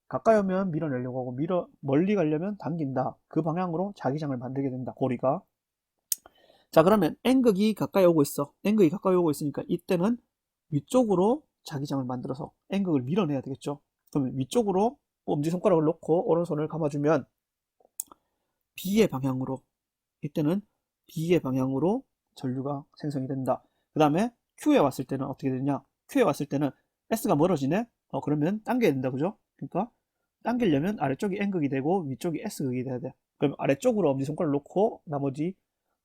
Speaker 1: 가까이 오면 밀어내려고 하고 멀리 가려면 당긴다. 그 방향으로 자기장을 만들게 된다. 고리가. 자, 그러면 N극이 가까이 오고 있어. N극이 가까이 오고 있으니까 이때는 위쪽으로 자기장을 만들어서 N극을 밀어내야 되겠죠. 그러면 위쪽으로 엄지손가락을 놓고 오른손을 감아주면 B의 방향으로, 이때는 B의 방향으로 전류가 생성이 된다. 그 다음에 Q에 왔을 때는 어떻게 되냐? Q에 왔을 때는 S가 멀어지네? 그러면 당겨야 된다. 그죠? 그러니까 당기려면 아래쪽이 N극이 되고 위쪽이 S극이 돼야 돼. 그럼 아래쪽으로 엄지손가락을 놓고 나머지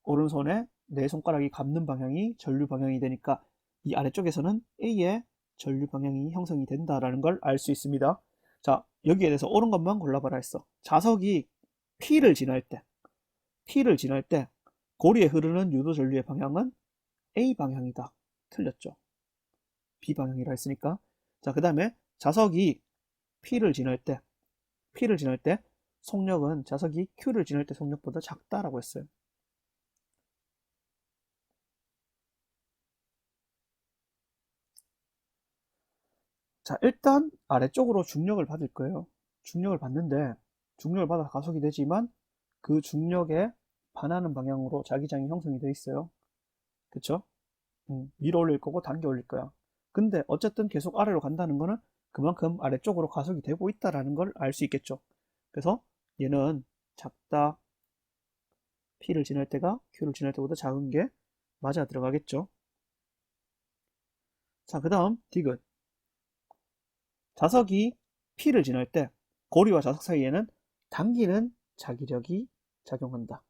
Speaker 1: 오른손에 내 손가락이 감는 방향이 전류 방향이 되니까 이 아래쪽에서는 A의 전류 방향이 형성이 된다라는 걸 알 수 있습니다. 자, 여기에 대해서 옳은 것만 골라봐라 했어. 자석이 P를 지날 때, 고리에 흐르는 유도 전류의 방향은 A 방향이다. 틀렸죠. B 방향이라 했으니까. 자, 그 다음에 자석이 P를 지날 때, 속력은 자석이 Q를 지날 때 속력보다 작다라고 했어요. 자, 일단 아래쪽으로 중력을 받을 거예요. 중력을 받는데, 중력을 받아 가속이 되지만 그 중력에 반하는 방향으로 자기장이 형성이 되어 있어요. 그쵸? 위로 올릴 거고 당겨 올릴 거야. 근데 어쨌든 계속 아래로 간다는 거는 그만큼 아래쪽으로 가속이 되고 있다라는 걸 알 수 있겠죠. 그래서 얘는 작다. P를 지날 때가 Q를 지날 때보다 작은 게 맞아 들어가겠죠. 자, 그 다음 디귿. 자석이 P를 지날 때 고리와 자석 사이에는 당기는 자기력이 작용한다.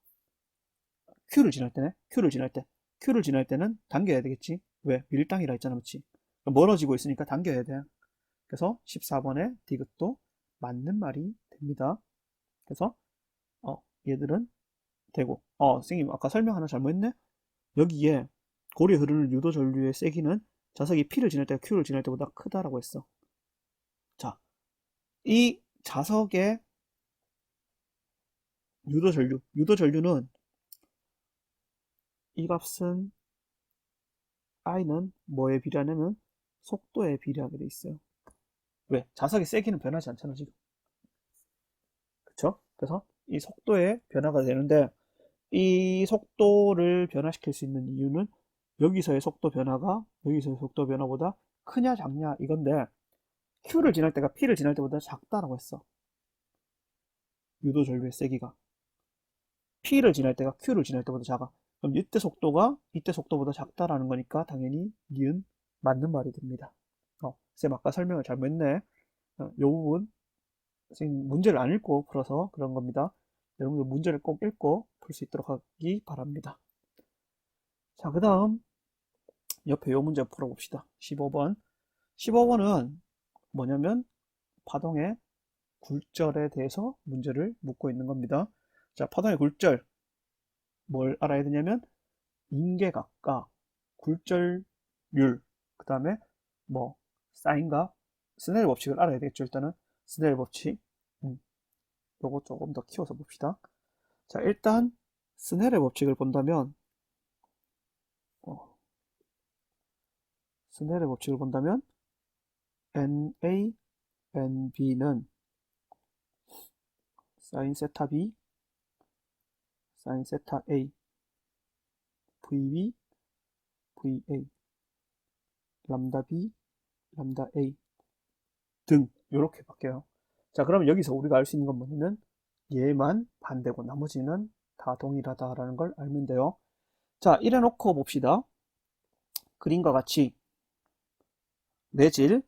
Speaker 1: Q를 지날 때네. Q를 지날 때는 당겨야 되겠지. 왜? 밀당이라 했잖아. 그치? 멀어지고 있으니까 당겨야 돼. 그래서 14번의 디귿도 맞는 말이 됩니다. 그래서 얘들은 되고, 선생님 아까 설명 하나 잘못했네. 여기에 고리에 흐르는 유도 전류의 세기는 자석이 P를 지날 때가 Q를 지날 때보다 크다라고 했어. 자, 이 자석의 유도 전류는 이 값은 I는 뭐에 비례하냐면 속도에 비례하게 돼 있어요. 왜? 자석의 세기는 변하지 않잖아 지금. 그쵸? 그래서 이 속도에 변화가 되는데 이 속도를 변화시킬 수 있는 이유는 여기서의 속도 변화가 여기서의 속도 변화보다 크냐 작냐 이건데 Q를 지날 때가 P를 지날 때보다 작다라고 했어. 유도 전류의 세기가 P를 지날 때가 Q를 지날 때보다 작아. 그럼 이때 속도가 이때 속도보다 작다라는 거니까 당연히 니은 맞는 말이 됩니다. 쌤 아까 설명을 잘못했네. 요 부분 선생님 문제를 안 읽고 풀어서 그런 겁니다. 여러분들 문제를 꼭 읽고 풀 수 있도록 하기 바랍니다. 자, 그 다음 옆에 요 문제 풀어봅시다. 15번. 15번은 뭐냐면 파동의 굴절에 대해서 문제를 묻고 있는 겁니다. 자, 파동의 굴절 뭘 알아야 되냐면 인계각과 굴절률 그 다음에 뭐 사인과 스넬 법칙을 알아야 되겠죠. 일단은 스넬 법칙 요거 조금 더 키워서 봅시다. 자, 일단 스넬의 법칙을 본다면 스넬의 법칙을 본다면 NA, NB는 사인 세타 B, 사인 세타 A, VB, VA, 람다 B, 람다 A 등 이렇게 바뀌어요. 자, 그러면 여기서 우리가 알 수 있는 건 뭐냐면 얘만 반대고 나머지는 다 동일하다라는 걸 알면 돼요. 자, 이래 놓고 봅시다. 그림과 같이 내질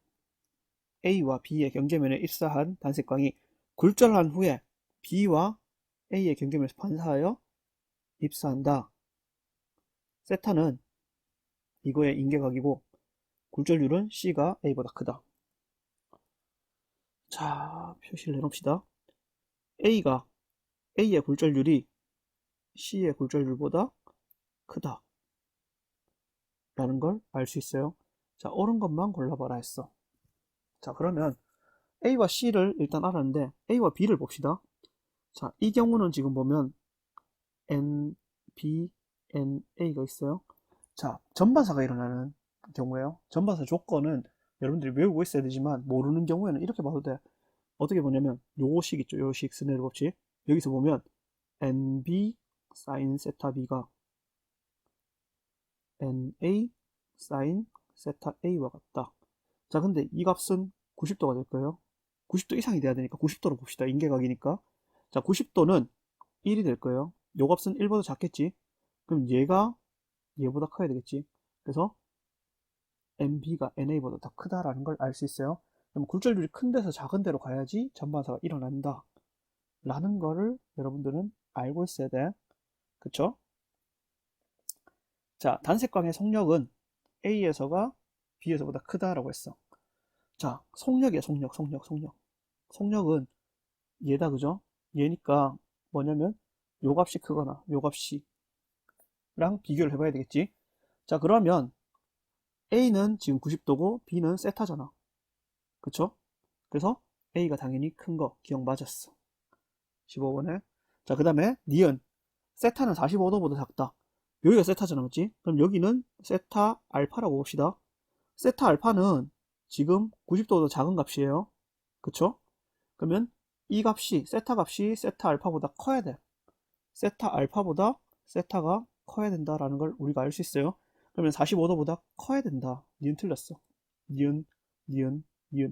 Speaker 1: A와 B의 경계면에 입사한 단색광이 굴절한 후에 B와 A의 경계면에서 반사하여 입사한다. 세타는 이거의 인계각이고 굴절률은 C가 A보다 크다. 자, 표시를 해놓읍시다. A의 굴절률이 C의 굴절률보다 크다. 라는 걸 알 수 있어요. 자, 옳은 것만 골라봐라 했어. 자, 그러면 A와 C를 일단 알았는데 A와 B를 봅시다. 자, 이 경우는 지금 보면 N, B, N, A가 있어요. 자, 전반사가 일어나는 경우에요. 전반사 조건은 여러분들이 외우고 있어야 되지만 모르는 경우에는 이렇게 봐도 돼. 어떻게 보냐면 요식 있죠. 요식 스네일 법칙. 여기서 보면 NB 사인 세타 B가 NA 사인 세타 A와 같다. 자, 근데 이 값은 90도가 될 거예요. 90도 이상이 돼야 되니까 90도로 봅시다. 인계각이니까. 자, 90도는 1이 될 거예요. 요 값은 1보다 작겠지. 그럼 얘가 얘보다 커야 되겠지. 그래서 NB가 NA보다 더 크다라는 걸 알 수 있어요. 그럼 굴절률이 큰 데서 작은 데로 가야지 전반사가 일어난다 라는 거를 여러분들은 알고 있어야 돼. 그쵸? 자, 단색광의 속력은 A에서가 B에서보다 크다라고 했어. 자, 속력이야, 속력. 속력은 얘다, 그죠? 얘니까 뭐냐면 요 값이 크거나 요 값이랑 비교를 해봐야 되겠지. 자, 그러면 A는 지금 90도고 B는 세타잖아. 그쵸? 그래서 A가 당연히 큰 거 기억 맞았어. 15번에. 자, 그 다음에 니은. 세타는 45도보다 작다. 여기가 세타잖아, 맞지? 그럼 여기는 세타 알파라고 봅시다. 세타 알파는 지금 90도보다 작은 값이에요. 그쵸? 그러면 이 값이, 세타 값이 세타 알파보다 커야 돼. 세타 알파보다 세타가 커야 된다라는 걸 우리가 알 수 있어요. 그러면 45도보다 커야 된다. 니은 틀렸어. 니은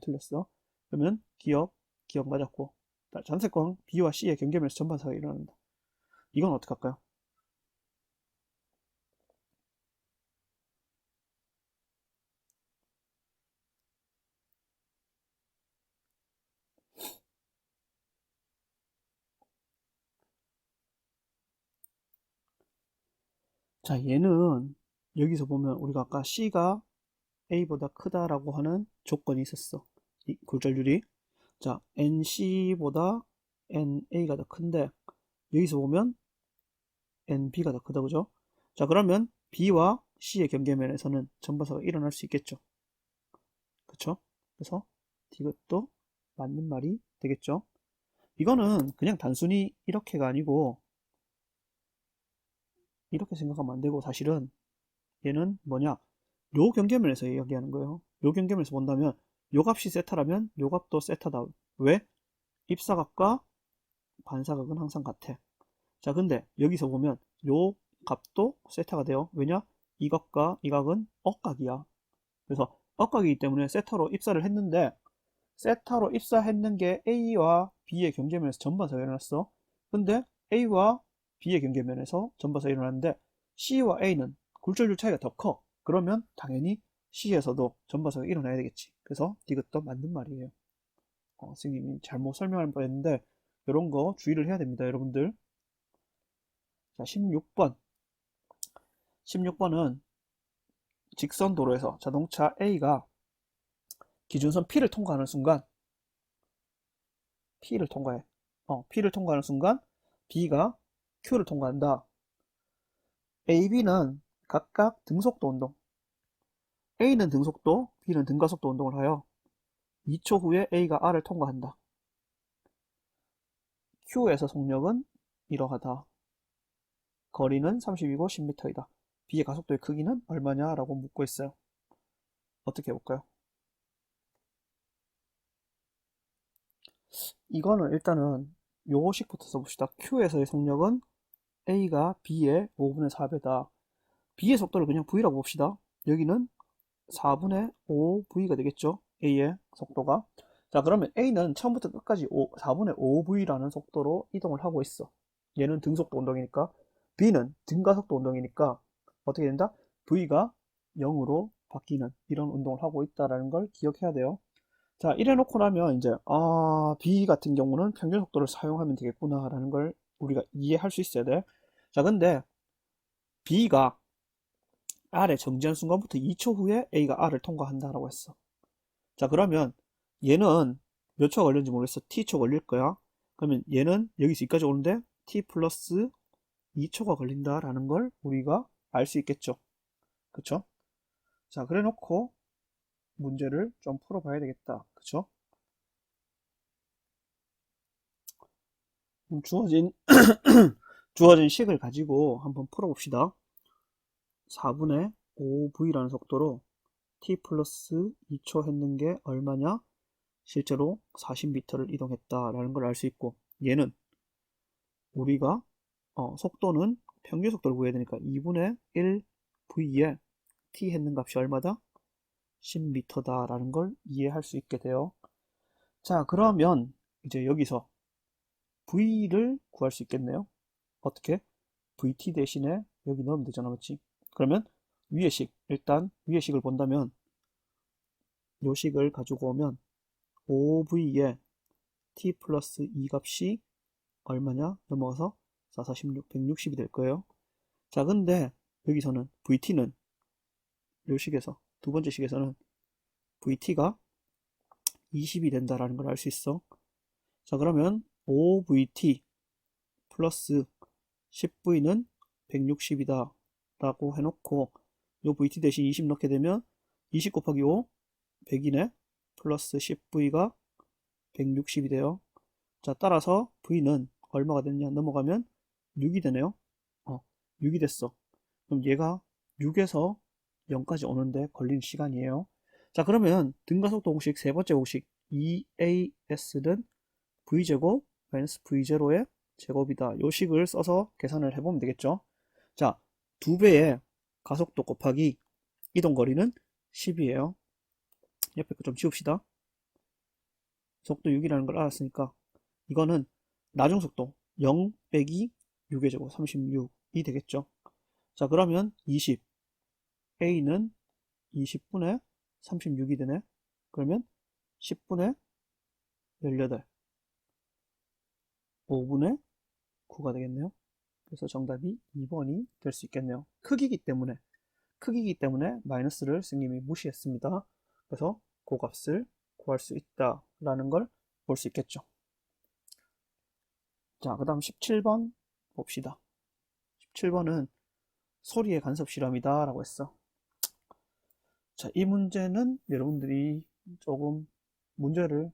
Speaker 1: 틀렸어. 그러면 기억 맞았고. 전색광 B와 C의 경계면에서 전반사가 일어난다. 이건 어떻게 할까요? 자, 얘는 여기서 보면 우리가 아까 C가 A보다 크다라고 하는 조건이 있었어. 이 굴절률이. 자, NC보다 NA가 더 큰데 여기서 보면 NB가 더 크다, 그죠? 자, 그러면 B와 C의 경계면에서는 전반사가 일어날 수 있겠죠. 그쵸? 그래서 이것도 맞는 말이 되겠죠. 이거는 그냥 단순히 이렇게가 아니고 이렇게 생각하면 안 되고, 사실은 얘는 뭐냐, 요 경계면에서 이야기하는 거예요. 요 경계면에서 본다면 요 값이 세타라면 요 값도 세타다. 왜? 입사각과 반사각은 항상 같아. 자, 근데 여기서 보면 요 값도 세타가 돼요. 왜냐? 이 값과 이 각은 억각이야. 그래서 억각이기 때문에 세타로 입사를 했는데, 세타로 입사했는 게 A와 B의 경계면에서 전반사가 일어났어. 근데 A와 B의 경계면에서 전반사가 일어났는데 C와 A는 굴절률 차이가 더 커. 그러면 당연히 C에서도 전반사가 일어나야 되겠지. 그래서 이것도 맞는 말이에요. 선생님이 잘못 설명할 뻔했는데 이런 거 주의를 해야 됩니다, 여러분들. 자, 16번. 16번은 직선 도로에서 자동차 A가 기준선 P를 통과하는 순간 P를 통과해. P를 통과하는 순간 B가 Q를 통과한다. A, B는 각각 등속도 운동. A는 등속도, B는 등가속도 운동을 하여 2초 후에 A가 R을 통과한다. Q에서 속력은 이러하다. 거리는 30이고 10m이다. B의 가속도의 크기는 얼마냐? 라고 묻고 있어요. 어떻게 해볼까요? 이거는 일단은 요식부터 써봅시다. Q에서의 속력은 A가 B의 5분의 4배다. B의 속도를 그냥 V라고 봅시다. 여기는 4분의 5V가 되겠죠? A의 속도가. 자, 그러면 A는 처음부터 끝까지 4분의 5V라는 속도로 이동을 하고 있어. 얘는 등속도 운동이니까. B는 등가속도 운동이니까 어떻게 된다? V가 0으로 바뀌는 이런 운동을 하고 있다는 걸 기억해야 돼요. 자, 이래 놓고 나면 이제 B 같은 경우는 평균 속도를 사용하면 되겠구나 라는 걸 우리가 이해할 수 있어야 돼. 자, 근데 B가 R에 정지한 순간부터 2초 후에 A가 R을 통과한다라고 했어. 자, 그러면 얘는 몇 초 걸리는지 모르겠어. T초 걸릴 거야. 그러면 얘는 여기서 여기까지 오는데 T 플러스 2초가 걸린다라는 걸 우리가 알 수 있겠죠. 그쵸? 자, 그래 놓고 문제를 좀 풀어봐야 되겠다. 그쵸? 주어진 주어진 식을 가지고 한번 풀어봅시다. 4분의 5V라는 속도로 T 플러스 2초 했는 게 얼마냐? 실제로 40m를 이동했다라는 걸 알 수 있고, 얘는 우리가 속도는 평균 속도를 구해야 되니까 2분의 1V에 T 했는 값이 얼마다? 10m다라는 걸 이해할 수 있게 돼요. 자, 그러면 이제 여기서 V를 구할 수 있겠네요. 어떻게? VT 대신에 여기 넣으면 되잖아, 맞지? 그러면 위의 식, 일단 위의 식을 본다면 요 식을 가지고 오면 5V에 T 플러스 2 값이 얼마냐? 넘어가서 4, 46, 160이 될 거예요. 자, 근데 여기서는 VT는 요 식에서, 두 번째 식에서는 VT가 20이 된다라는 걸 알 수 있어. 자, 그러면 5VT 플러스 10V는 160이다 라고 해놓고 요 VT 대신 20 넣게 되면 20 곱하기 5 100이네. 플러스 10V가 160이 돼요. 자, 따라서 V는 얼마가 됐냐 넘어가면 6이 되네요. 6이 됐어. 그럼 얘가 6에서 0까지 오는데 걸리는 시간이에요. 자, 그러면 등가속도 공식 세 번째 공식 EAS는 V제곱 마이너스 V0의 제곱이다. 요 식을 써서 계산을 해보면 되겠죠. 자, 2배의 가속도 곱하기 이동거리는 10이에요. 옆에 거 좀 지웁시다. 속도 6이라는 걸 알았으니까 이거는 나중속도 0 빼기 6의 제곱 36이 되겠죠. 자, 그러면 20 A는 20분의 36이 되네. 그러면 10분의 18 5분의 9가 되겠네요. 그래서 정답이 2번이 될 수 있겠네요. 크기이기 때문에 마이너스를 선생님이 무시했습니다. 그래서 그 값을 구할 수 있다라는 걸 볼 수 있겠죠. 자, 그 다음 17번 봅시다. 17번은 소리의 간섭 실험이다 라고 했어. 자, 이 문제는 여러분들이 조금 문제가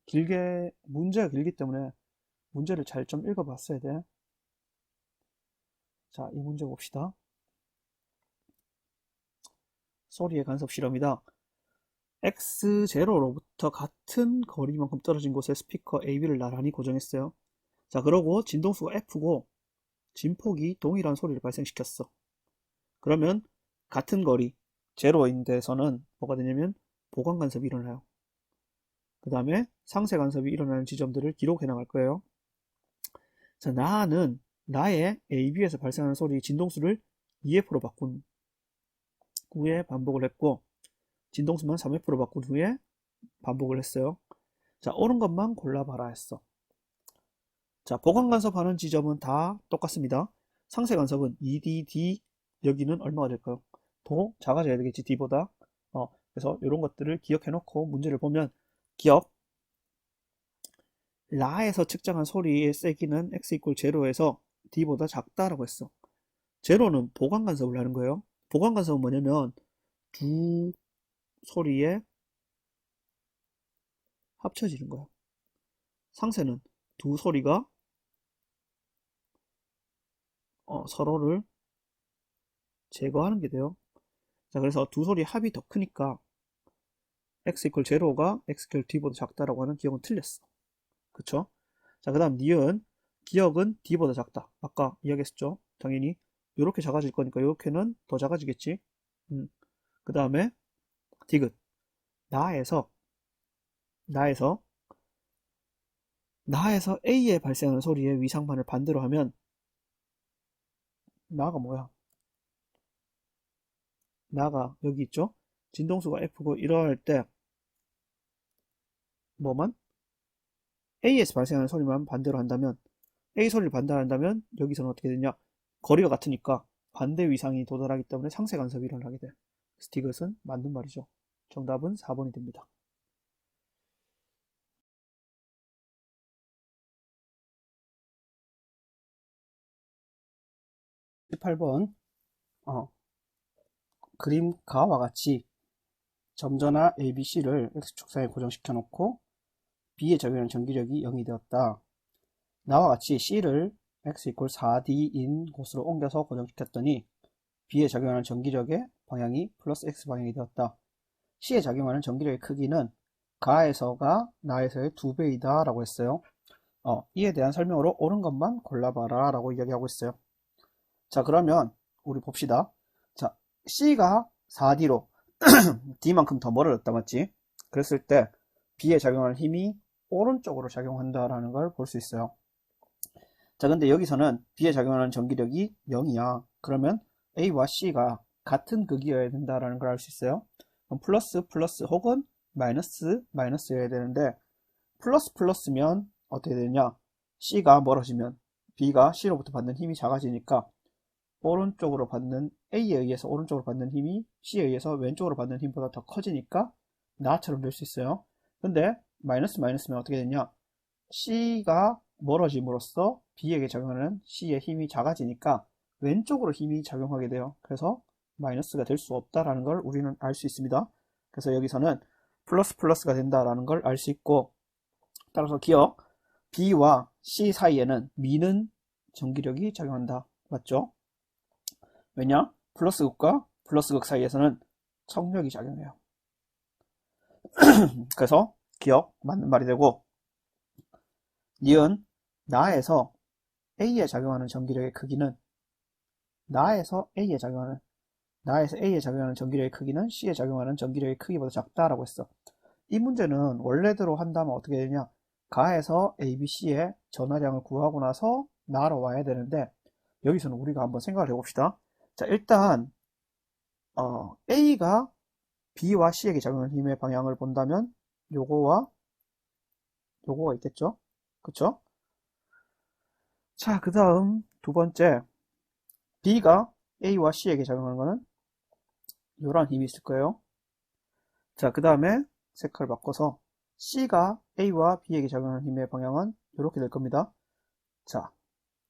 Speaker 1: 길기 때문에 문제를 잘 좀 읽어봤어야 돼. 자, 이 문제 봅시다. 소리의 간섭 실험이다. X0로부터 같은 거리만큼 떨어진 곳에 스피커 AB를 나란히 고정했어요. 자, 그러고 진동수가 F고 진폭이 동일한 소리를 발생시켰어. 그러면 같은 거리, 제로인 데서는 뭐가 되냐면 보강 간섭이 일어나요. 그 다음에 상쇄 간섭이 일어나는 지점들을 기록해 나갈 거예요. 자, 나의 AB에서 발생하는 소리 진동수를 EF로 바꾼 후에 반복을 했고, 진동수만 3F로 바꾼 후에 반복을 했어요. 자, 옳은 것만 골라봐라 했어. 자, 보강 간섭하는 지점은 다 똑같습니다. 상쇄 간섭은 EDD, 여기는 얼마가 될까요? 더 작아져야 되겠지, D보다. 그래서 이런 것들을 기억해 놓고 문제를 보면, 기억, 라에서 측정한 소리의 세기는 X 이퀄 제로에서 D보다 작다라고 했어. 제로는 보강 간섭을 하는 거예요. 보강 간섭은 뭐냐면 두 소리에 합쳐지는 거야. 상쇄는 두 소리가 서로를 제거하는 게 돼요. 자, 그래서 두 소리 합이 더 크니까 X 이퀄 제로가 X 이퀄 D보다 작다라고 하는 기억은 틀렸어. 그쵸? 자, 그 다음 니은, 기억은 D보다 작다. 아까 이야기했었죠? 당연히 이렇게 작아질 거니까 이렇게는 더 작아지겠지. 그 다음에 디귿, 나에서 A에 발생하는 소리의 위상반을 반대로 하면 나가 뭐야? 나가 여기 있죠? 진동수가 F고 이럴 때 뭐만? A에서 발생하는 소리만 반대로 한다면, A 소리를 반대한다면 여기서는 어떻게 되냐? 거리가 같으니까 반대 위상이 도달하기 때문에 상쇄 간섭이 일어나게 돼. 디귿은 맞는 말이죠. 정답은 4번이 됩니다. 18번 그림가와 같이 점전화 ABC를 X축상에 고정시켜 놓고 B에 적용하는 전기력이 0이 되었다. 나와 같이 C를 X 이퀄 4D인 곳으로 옮겨서 고정시켰더니 B에 적용하는 전기력의 방향이 플러스 X 방향이 되었다. C에 적용하는 전기력의 크기는 가에서가 나에서의 2배이다 라고 했어요. 이에 대한 설명으로 옳은 것만 골라봐라 라고 이야기하고 있어요. 자, 그러면 우리 봅시다. 자, C가 4D로 D만큼 더 멀어졌다, 맞지? 그랬을 때 B에 작용하는 힘이 오른쪽으로 작용한다라는 걸 볼 수 있어요. 자, 근데 여기서는 B에 작용하는 전기력이 0이야. 그러면 A와 C가 같은 극이어야 된다라는 걸 알 수 있어요. 그럼 플러스 플러스 혹은 마이너스 마이너스여야 되는데 플러스 플러스면 어떻게 되느냐? C가 멀어지면 B가 C로부터 받는 힘이 작아지니까 오른쪽으로 받는 A에 의해서 오른쪽으로 받는 힘이 C에 의해서 왼쪽으로 받는 힘보다 더 커지니까 나처럼 될 수 있어요. 근데 마이너스 마이너스면 어떻게 되냐? C가 멀어짐으로써 B에게 작용하는 C의 힘이 작아지니까 왼쪽으로 힘이 작용하게 돼요. 그래서 마이너스가 될 수 없다라는 걸 우리는 알 수 있습니다. 그래서 여기서는 플러스 플러스가 된다라는 걸 알 수 있고, 따라서 기억, B와 C 사이에는 미는 전기력이 작용한다. 맞죠? 왜냐? 플러스극과 플러스극 사이에서는 청력이 작용해요. 그래서 기억, 맞는 말이 되고, 니은 나에서 A에 작용하는 전기력의 크기는 나에서 A에 작용하는 전기력의 크기는 C에 작용하는 전기력의 크기보다 작다라고 했어. 이 문제는 원래대로 한다면 어떻게 되냐? 가에서 ABC의 전하량을 구하고 나서 나로 와야 되는데 여기서는 우리가 한번 생각을 해봅시다. 자, 일단 A가 B와 C에게 작용하는 힘의 방향을 본다면 요거가 있겠죠? 그쵸? 자, 그 다음 두 번째, B가 A와 C에게 작용하는 거는 요런 힘이 있을 거예요. 자, 그 다음에 색깔을 바꿔서 C가 A와 B에게 작용하는 힘의 방향은 이렇게 될 겁니다. 자,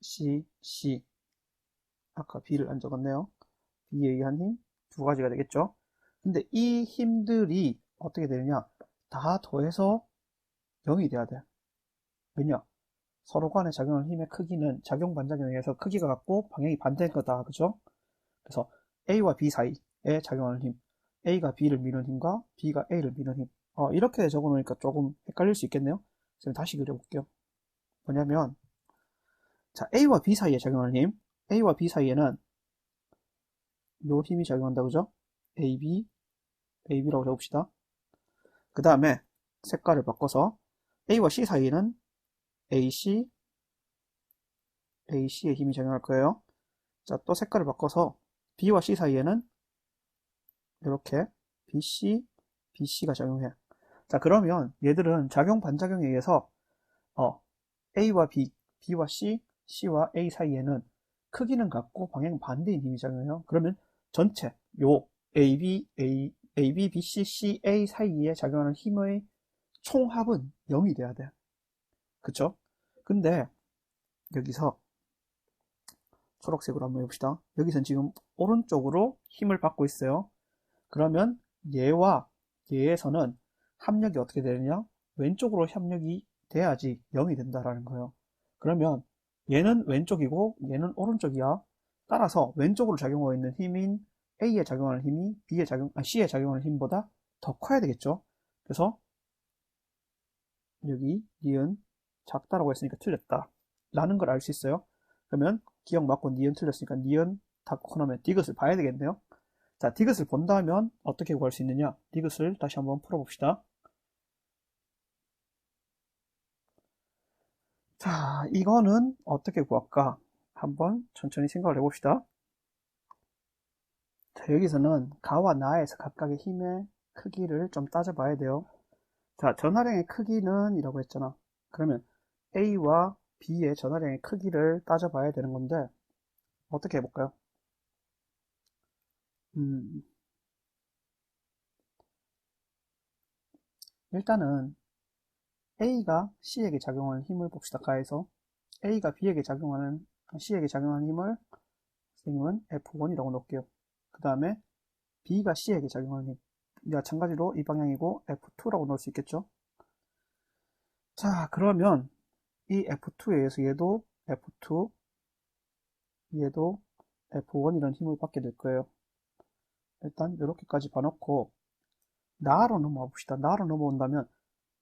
Speaker 1: C. 아까 B를 안 적었네요. B에 의한 힘 두 가지가 되겠죠. 근데 이 힘들이 어떻게 되느냐? 다 더해서 0이 돼야 돼. 왜냐? 서로 간에 작용하는 힘의 크기는 작용 반작용에 의해서 크기가 같고 방향이 반대인 거다. 그죠? 그래서 A와 B 사이에 작용하는 힘, A가 B를 미는 힘과 B가 A를 미는 힘. 이렇게 적어놓으니까 조금 헷갈릴 수 있겠네요. 지금 다시 그려볼게요. 뭐냐면, 자, A와 B 사이에 작용하는 힘, A와 B 사이에는 요 힘이 작용한다, 그죠? AB라고 적읍시다. 그 다음에 색깔을 바꿔서 A와 C 사이에는 AC의 힘이 작용할 거예요. 자, 또 색깔을 바꿔서 B와 C 사이에는 이렇게 BC가 작용해. 자, 그러면 얘들은 작용 반작용에 의해서 A와 B, B와 C, C와 A 사이에는 크기는 같고 방향 반대인 힘이 작용해요. 그러면 전체 요 AB, B, C, A 사이에 작용하는 힘의 총합은 0이 돼야 돼. 그쵸? 근데 여기서 초록색으로 한번 해봅시다. 여기선 지금 오른쪽으로 힘을 받고 있어요. 그러면 얘와 얘에서는 합력이 어떻게 되느냐? 왼쪽으로 합력이 돼야지 0이 된다라는 거예요. 그러면 얘는 왼쪽이고 얘는 오른쪽이야. 따라서 왼쪽으로 작용하고 있는 힘인 A에 작용하는 힘이 C에 작용하는 힘보다 더 커야 되겠죠. 그래서 여기 니은 작다라고 했으니까 틀렸다 라는 걸 알 수 있어요. 그러면 기억 맞고 니은 틀렸으니까 니은 닫고 나면 디귿을 봐야 되겠네요. 자, 디귿을 본다면 어떻게 구할 수 있느냐? 디귿을 다시 한번 풀어봅시다. 자, 이거는 어떻게 구할까? 한번 천천히 생각을 해봅시다. 자, 여기서는 가와 나에서 각각의 힘의 크기를 좀 따져봐야 돼요. 자, 전하량의 크기는 이라고 했잖아. 그러면 A와 B의 전하량의 크기를 따져봐야 되는 건데 어떻게 해볼까요? 일단은 A가 C에게 작용하는 힘을 봅시다. 가에서 A가 C에게 작용하는 힘을 선생님은 F1이라고 놓을게요. 그 다음에 B가 C에게 작용하는 힘, 마찬가지로 이 방향이고 F2라고 넣을 수 있겠죠. 자, 그러면 이 F2에 의해서 얘도 F2, 얘도 F1이라는 힘을 받게 될 거예요. 일단 이렇게까지 봐놓고 나로 넘어와 봅시다. 나로 넘어온다면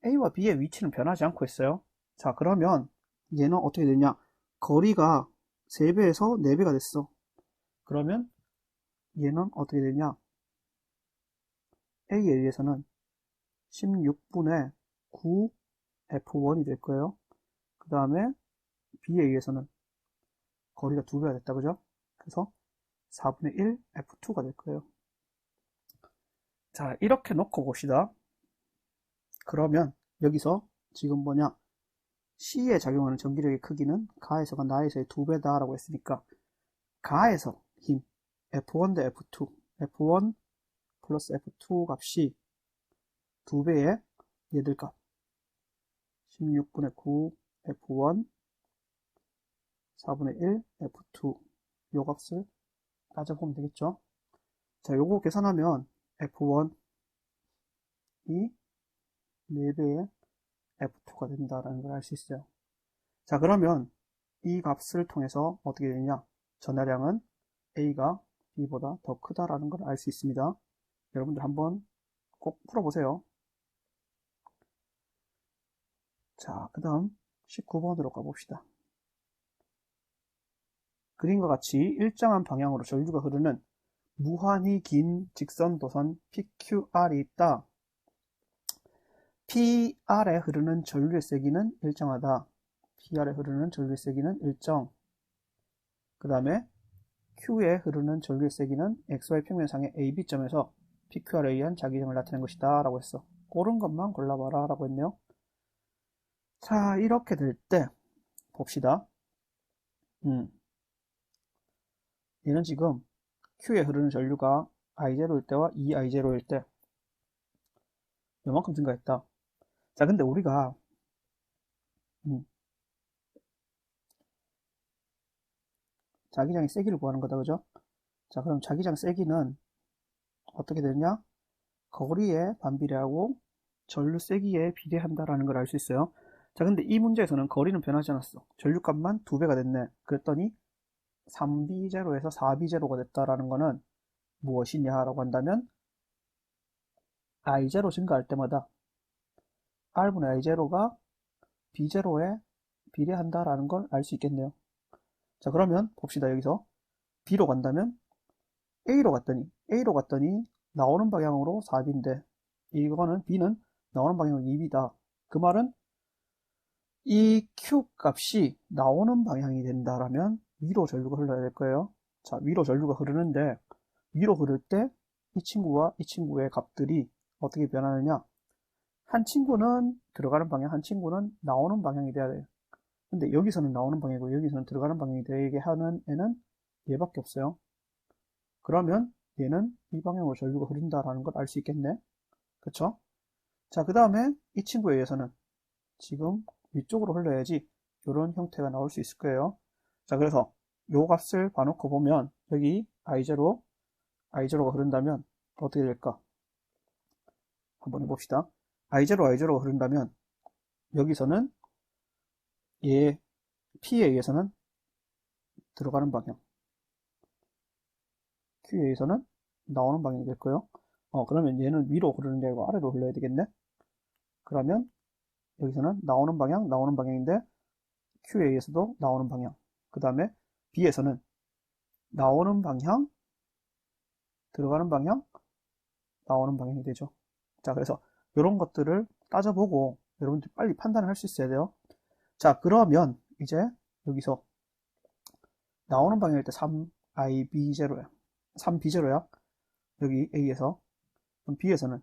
Speaker 1: A와 B의 위치는 변하지 않고 있어요. 자, 그러면 얘는 어떻게 되냐? 거리가 3배에서 4배가 됐어. 그러면 얘는 어떻게 되냐? A에 의해서는 16분의 9F1이 될 거예요. 그 다음에 B에 의해서는 거리가 2배가 됐다, 그죠? 그래서 4분의 1 F2가 될 거예요. 자, 이렇게 놓고 봅시다. 그러면 여기서 지금 뭐냐? C에 작용하는 전기력의 크기는 가에서가 나에서의 2배다 라고 했으니까 가에서 힘 F1 대 F2, F1 플러스 F2 값이 2배의 얘들 값 16분의 9 F1 4분의 1 F2 요 값을 따져보면 되겠죠. 자, 요거 계산하면 F1이 4배의 F2가 된다라는 걸 알 수 있어요. 자, 그러면 이 값을 통해서 어떻게 되냐? 전하량은 A가 B보다 더 크다라는 걸 알 수 있습니다. 여러분들 한번 꼭 풀어보세요. 자, 그 다음 19번으로 가봅시다. 그림과 같이 일정한 방향으로 전류가 흐르는 무한히 긴 직선 도선 PQR이 있다. PR에 흐르는 전류의 세기는 일정하다. PR에 흐르는 전류의 세기는 일정. 그 다음에 Q에 흐르는 전류의 세기는 XY 평면상의 AB점에서 PQR에 의한 자기장을 나타낸 것이다 라고 했어. 옳은 것만 골라봐라 라고 했네요. 자, 이렇게 될 때 봅시다. 얘는 지금 Q에 흐르는 전류가 I0일 때와 2I0일 때 요만큼 증가했다. 자, 근데 우리가 자기장의 세기를 구하는 거다, 그죠? 자, 그럼 자기장 세기는 어떻게 되냐? 거리에 반비례하고 전류 세기에 비례한다라는 걸 알 수 있어요. 자, 근데 이 문제에서는 거리는 변하지 않았어. 전류값만 2배가 됐네. 그랬더니 3B0에서 4B0가 됐다라는 거는 무엇이냐라고 한다면 I0 증가할 때마다 R분의 I0가 B0에 비례한다라는 걸 알 수 있겠네요. 자, 그러면 봅시다. 여기서 B로 간다면 A로 갔더니 나오는 방향으로 4B인데 이거는 B는 나오는 방향으로 2B다. 그 말은 이 Q 값이 나오는 방향이 된다라면 위로 전류가 흘러야 될 거예요. 자, 위로 전류가 흐르는데 위로 흐를 때 이 친구와 이 친구의 값들이 어떻게 변하느냐? 한 친구는 들어가는 방향, 한 친구는 나오는 방향이 돼야 돼요. 근데 여기서는 나오는 방향이고 여기서는 들어가는 방향이 되게 하는 애는 얘밖에 없어요. 그러면 얘는 이 방향으로 전류가 흐른다라는 걸 알 수 있겠네. 그쵸? 자, 그 다음에 이 친구에 의해서는 지금 위쪽으로 흘러야지 이런 형태가 나올 수 있을 거예요. 자, 그래서 요 값을 봐놓고 보면 여기 I0가 흐른다면 어떻게 될까? 한번 해봅시다. I0가 흐른다면 여기서는 얘 P에 의해서는 들어가는 방향, Q에 의해서는 나오는 방향이 될 거예요. 그러면 얘는 위로 흐르는 게 아니고 아래로 흘러야 되겠네. 그러면 여기서는 나오는 방향인데 Q에 의해서도 나오는 방향. 그 다음에 B에서는 나오는 방향, 들어가는 방향, 나오는 방향이 되죠. 자, 그래서 이런 것들을 따져보고 여러분들 빨리 판단을 할 수 있어야 돼요. 자, 그러면 이제 여기서 나오는 방향일 때 3IB0야. 3B0야. 여기 A에서. 그럼 B에서는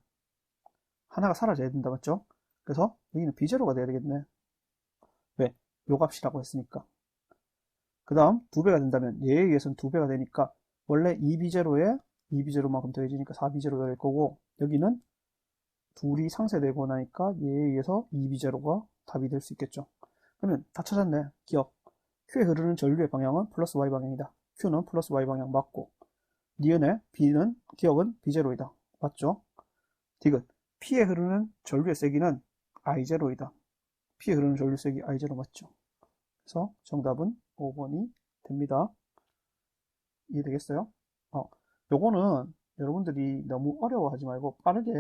Speaker 1: 하나가 사라져야 된다, 맞죠? 그래서 여기는 B0가 돼야 되겠네. 왜? 요 값이라고 했으니까. 그 다음 2배가 된다면 얘에 의해서는 2배가 되니까 원래 2B0에 2B0만큼 더해지니까 4B0가 될 거고 여기는 둘이 상쇄되고 나니까 얘에 의해서 2B0가 답이 될 수 있겠죠. 그러면 다 찾았네. 기억. Q에 흐르는 전류의 방향은 플러스 Y 방향이다. Q는 플러스 Y 방향 맞고 니은의 B는 기억은 B0이다. 맞죠? 디귿. P에 흐르는 전류의 세기는 I0이다. P에 흐르는 전류 세기 I0 맞죠? 그래서 정답은 5번이 됩니다. 이해되겠어요? 요거는 여러분들이 너무 어려워하지 말고 빠르게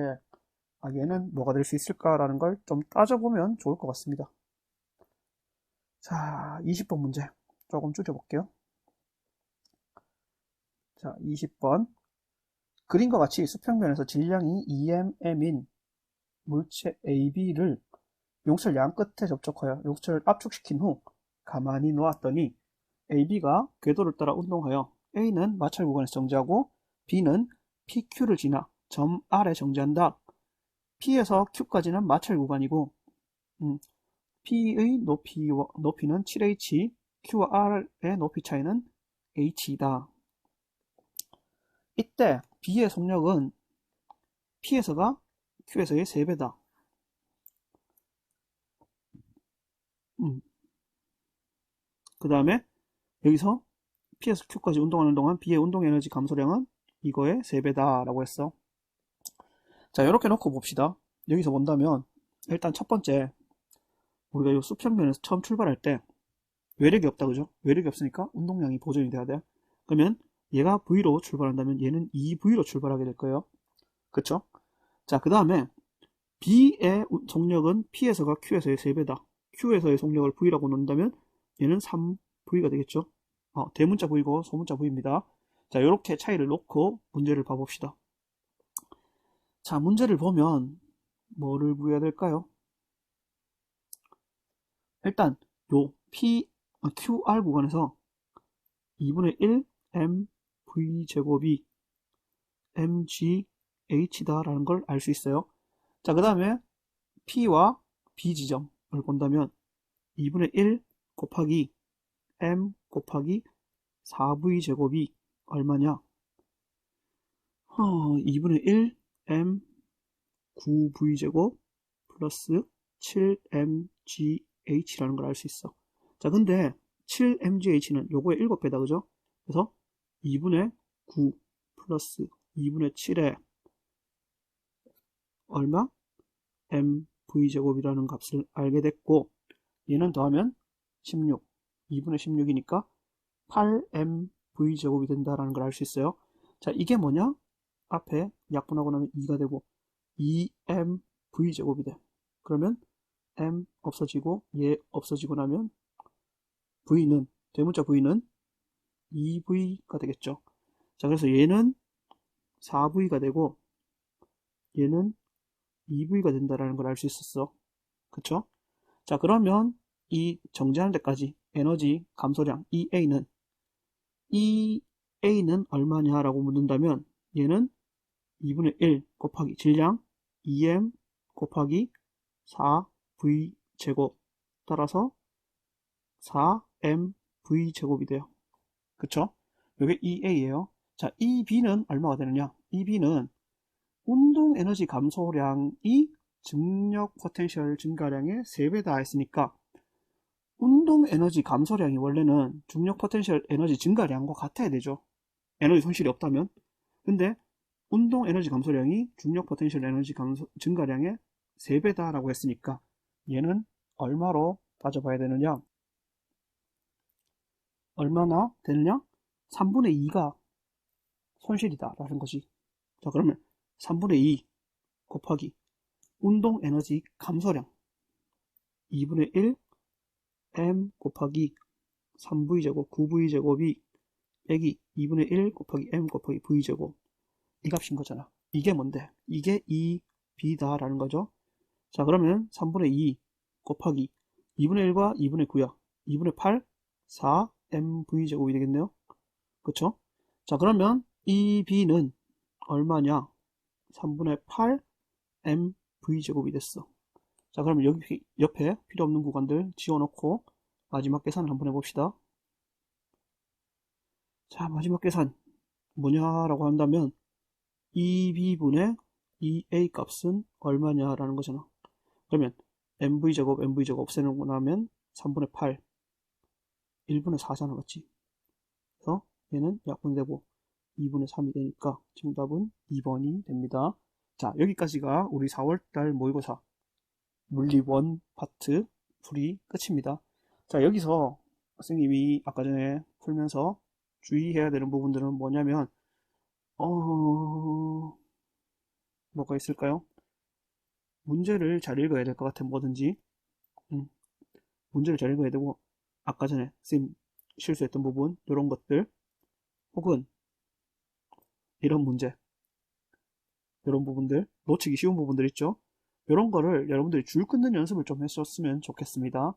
Speaker 1: 얘는 뭐가 될 수 있을까라는 걸 좀 따져보면 좋을 것 같습니다. 자, 20번 문제 조금 줄여볼게요. 자, 20번. 그림과 같이 수평면에서 질량이 EMM인 물체 AB를 용철 양 끝에 접촉하여 용철을 압축시킨 후 가만히 놓았더니 AB가 궤도를 따라 운동하여 A는 마찰 구간에서 정지하고 B는 PQ를 지나 점 R에 정지한다. P에서 Q까지는 마찰 구간이고 P의 높이는 7h, Q와 R의 높이 차이는 H이다. 이때 B의 속력은 P에서가 Q에서의 3배다. 그 다음에 여기서 P에서 Q까지 운동하는 동안 B의 운동 에너지 감소량은 이거의 3배다 라고 했어. 자, 이렇게 놓고 봅시다. 여기서 본다면 일단 첫 번째, 우리가 이 수평면에서 처음 출발할 때 외력이 없다, 그죠? 외력이 없으니까 운동량이 보존이 돼야 돼. 그러면 얘가 V로 출발한다면 얘는 2V로 출발하게 될 거예요. 그쵸? 자, 그 다음에 B의 속력은 P에서가 Q에서의 3배다. Q에서의 속력을 V라고 놓는다면 얘는 3V가 되겠죠? 대문자 V고 소문자 V입니다. 자, 이렇게 차이를 놓고 문제를 봐봅시다. 자, 문제를 보면 뭐를 구해야 될까요? 일단 요 QR 구간에서 2분의 1 mv 제곱이 mgh다 라는 걸 알 수 있어요. 자, 그 다음에 P와 B 지점을 본다면 2분의 1 곱하기 m 곱하기 4v 제곱이 얼마냐? 2분의 1 m 9v 제곱 플러스 7mgh라는 걸 알 수 있어. 자, 근데 7mgh는 요거의 7배다, 그죠? 그래서 2분의 9 플러스 2분의 7에 얼마? mv제곱이라는 값을 알게 됐고, 얘는 더하면 16, 2분의 16이니까 8mv제곱이 된다라는 걸 알 수 있어요. 자, 이게 뭐냐? 앞에 약분하고 나면 2가 되고 2mv제곱이 돼. 그러면 m 없어지고 얘 없어지고 나면 v는, 대문자 v는 2v가 되겠죠. 자, 그래서 얘는 4v가 되고 얘는 2v가 된다라는 걸 알 수 있었어. 그쵸? 자, 그러면 이 정지하는 데까지 에너지 감소량 EA는 얼마냐라고 묻는다면 얘는 2분의 1 곱하기 질량 2m 곱하기 4v 제곱 따라서 4mv 제곱이 돼요. 그쵸? 이게 EA예요. 자, EB는 얼마가 되느냐? EB는 운동 에너지 감소량이 중력 포텐셜 증가량의 3배다 했으니까 운동 에너지 감소량이 원래는 중력 포텐셜 에너지 증가량과 같아야 되죠. 에너지 손실이 없다면. 근데 운동 에너지 감소량이 중력 포텐셜 에너지 증가량의 3배다 라고 했으니까 얘는 얼마로 따져봐야 되느냐? 얼마나 되느냐? 3분의 2가 손실이다 라는 거지. 자, 그러면 3분의 2 곱하기 운동 에너지 감소량 2분의 1 m 곱하기 3v제곱 9v제곱이 빼기 2분의 1 곱하기 m 곱하기 v제곱, 이 값인 거잖아. 이게 뭔데? 이게 2b다 라는 거죠. 자, 그러면 3분의 2 곱하기 2분의 1과 2분의 9야. 2분의 8 4mv제곱이 되겠네요. 그쵸? 자, 그러면 이 b는 얼마냐? 3분의 8 mv제곱이 됐어. 자, 그러면 여기 옆에 필요 없는 구간들 지워놓고 마지막 계산을 한번 해봅시다. 자, 마지막 계산 뭐냐라고 한다면 2b분의 2a 값은 얼마냐라는 거잖아. 그러면 mv제곱 없애놓고 나면 3분의 8 1분의 4잖아, 맞지? 그래서 얘는 약분되고 2분의 3이 되니까 정답은 2번이 됩니다. 자, 여기까지가 우리 4월달 모의고사 물리 1 파트 풀이 끝입니다. 자, 여기서 선생님이 아까 전에 풀면서 주의해야 되는 부분들은 뭐냐면 뭐가 있을까요? 문제를 잘 읽어야 될 것 같아. 뭐든지 문제를 잘 읽어야 되고, 아까 전에 선생님 실수했던 부분 이런 것들, 혹은 이런 문제, 이런 부분들, 놓치기 쉬운 부분들 있죠. 이런 거를 여러분들이 줄 끊는 연습을 좀 했었으면 좋겠습니다.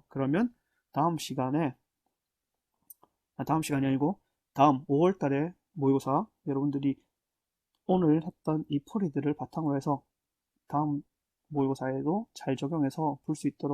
Speaker 1: 그러면 다음 시간에, 다음 시간이 아니고 다음 5월 달에 모의고사 여러분들이 오늘 했던 이 풀이들을 바탕으로 해서 다음 모의고사에도 잘 적용해서 풀 수 있도록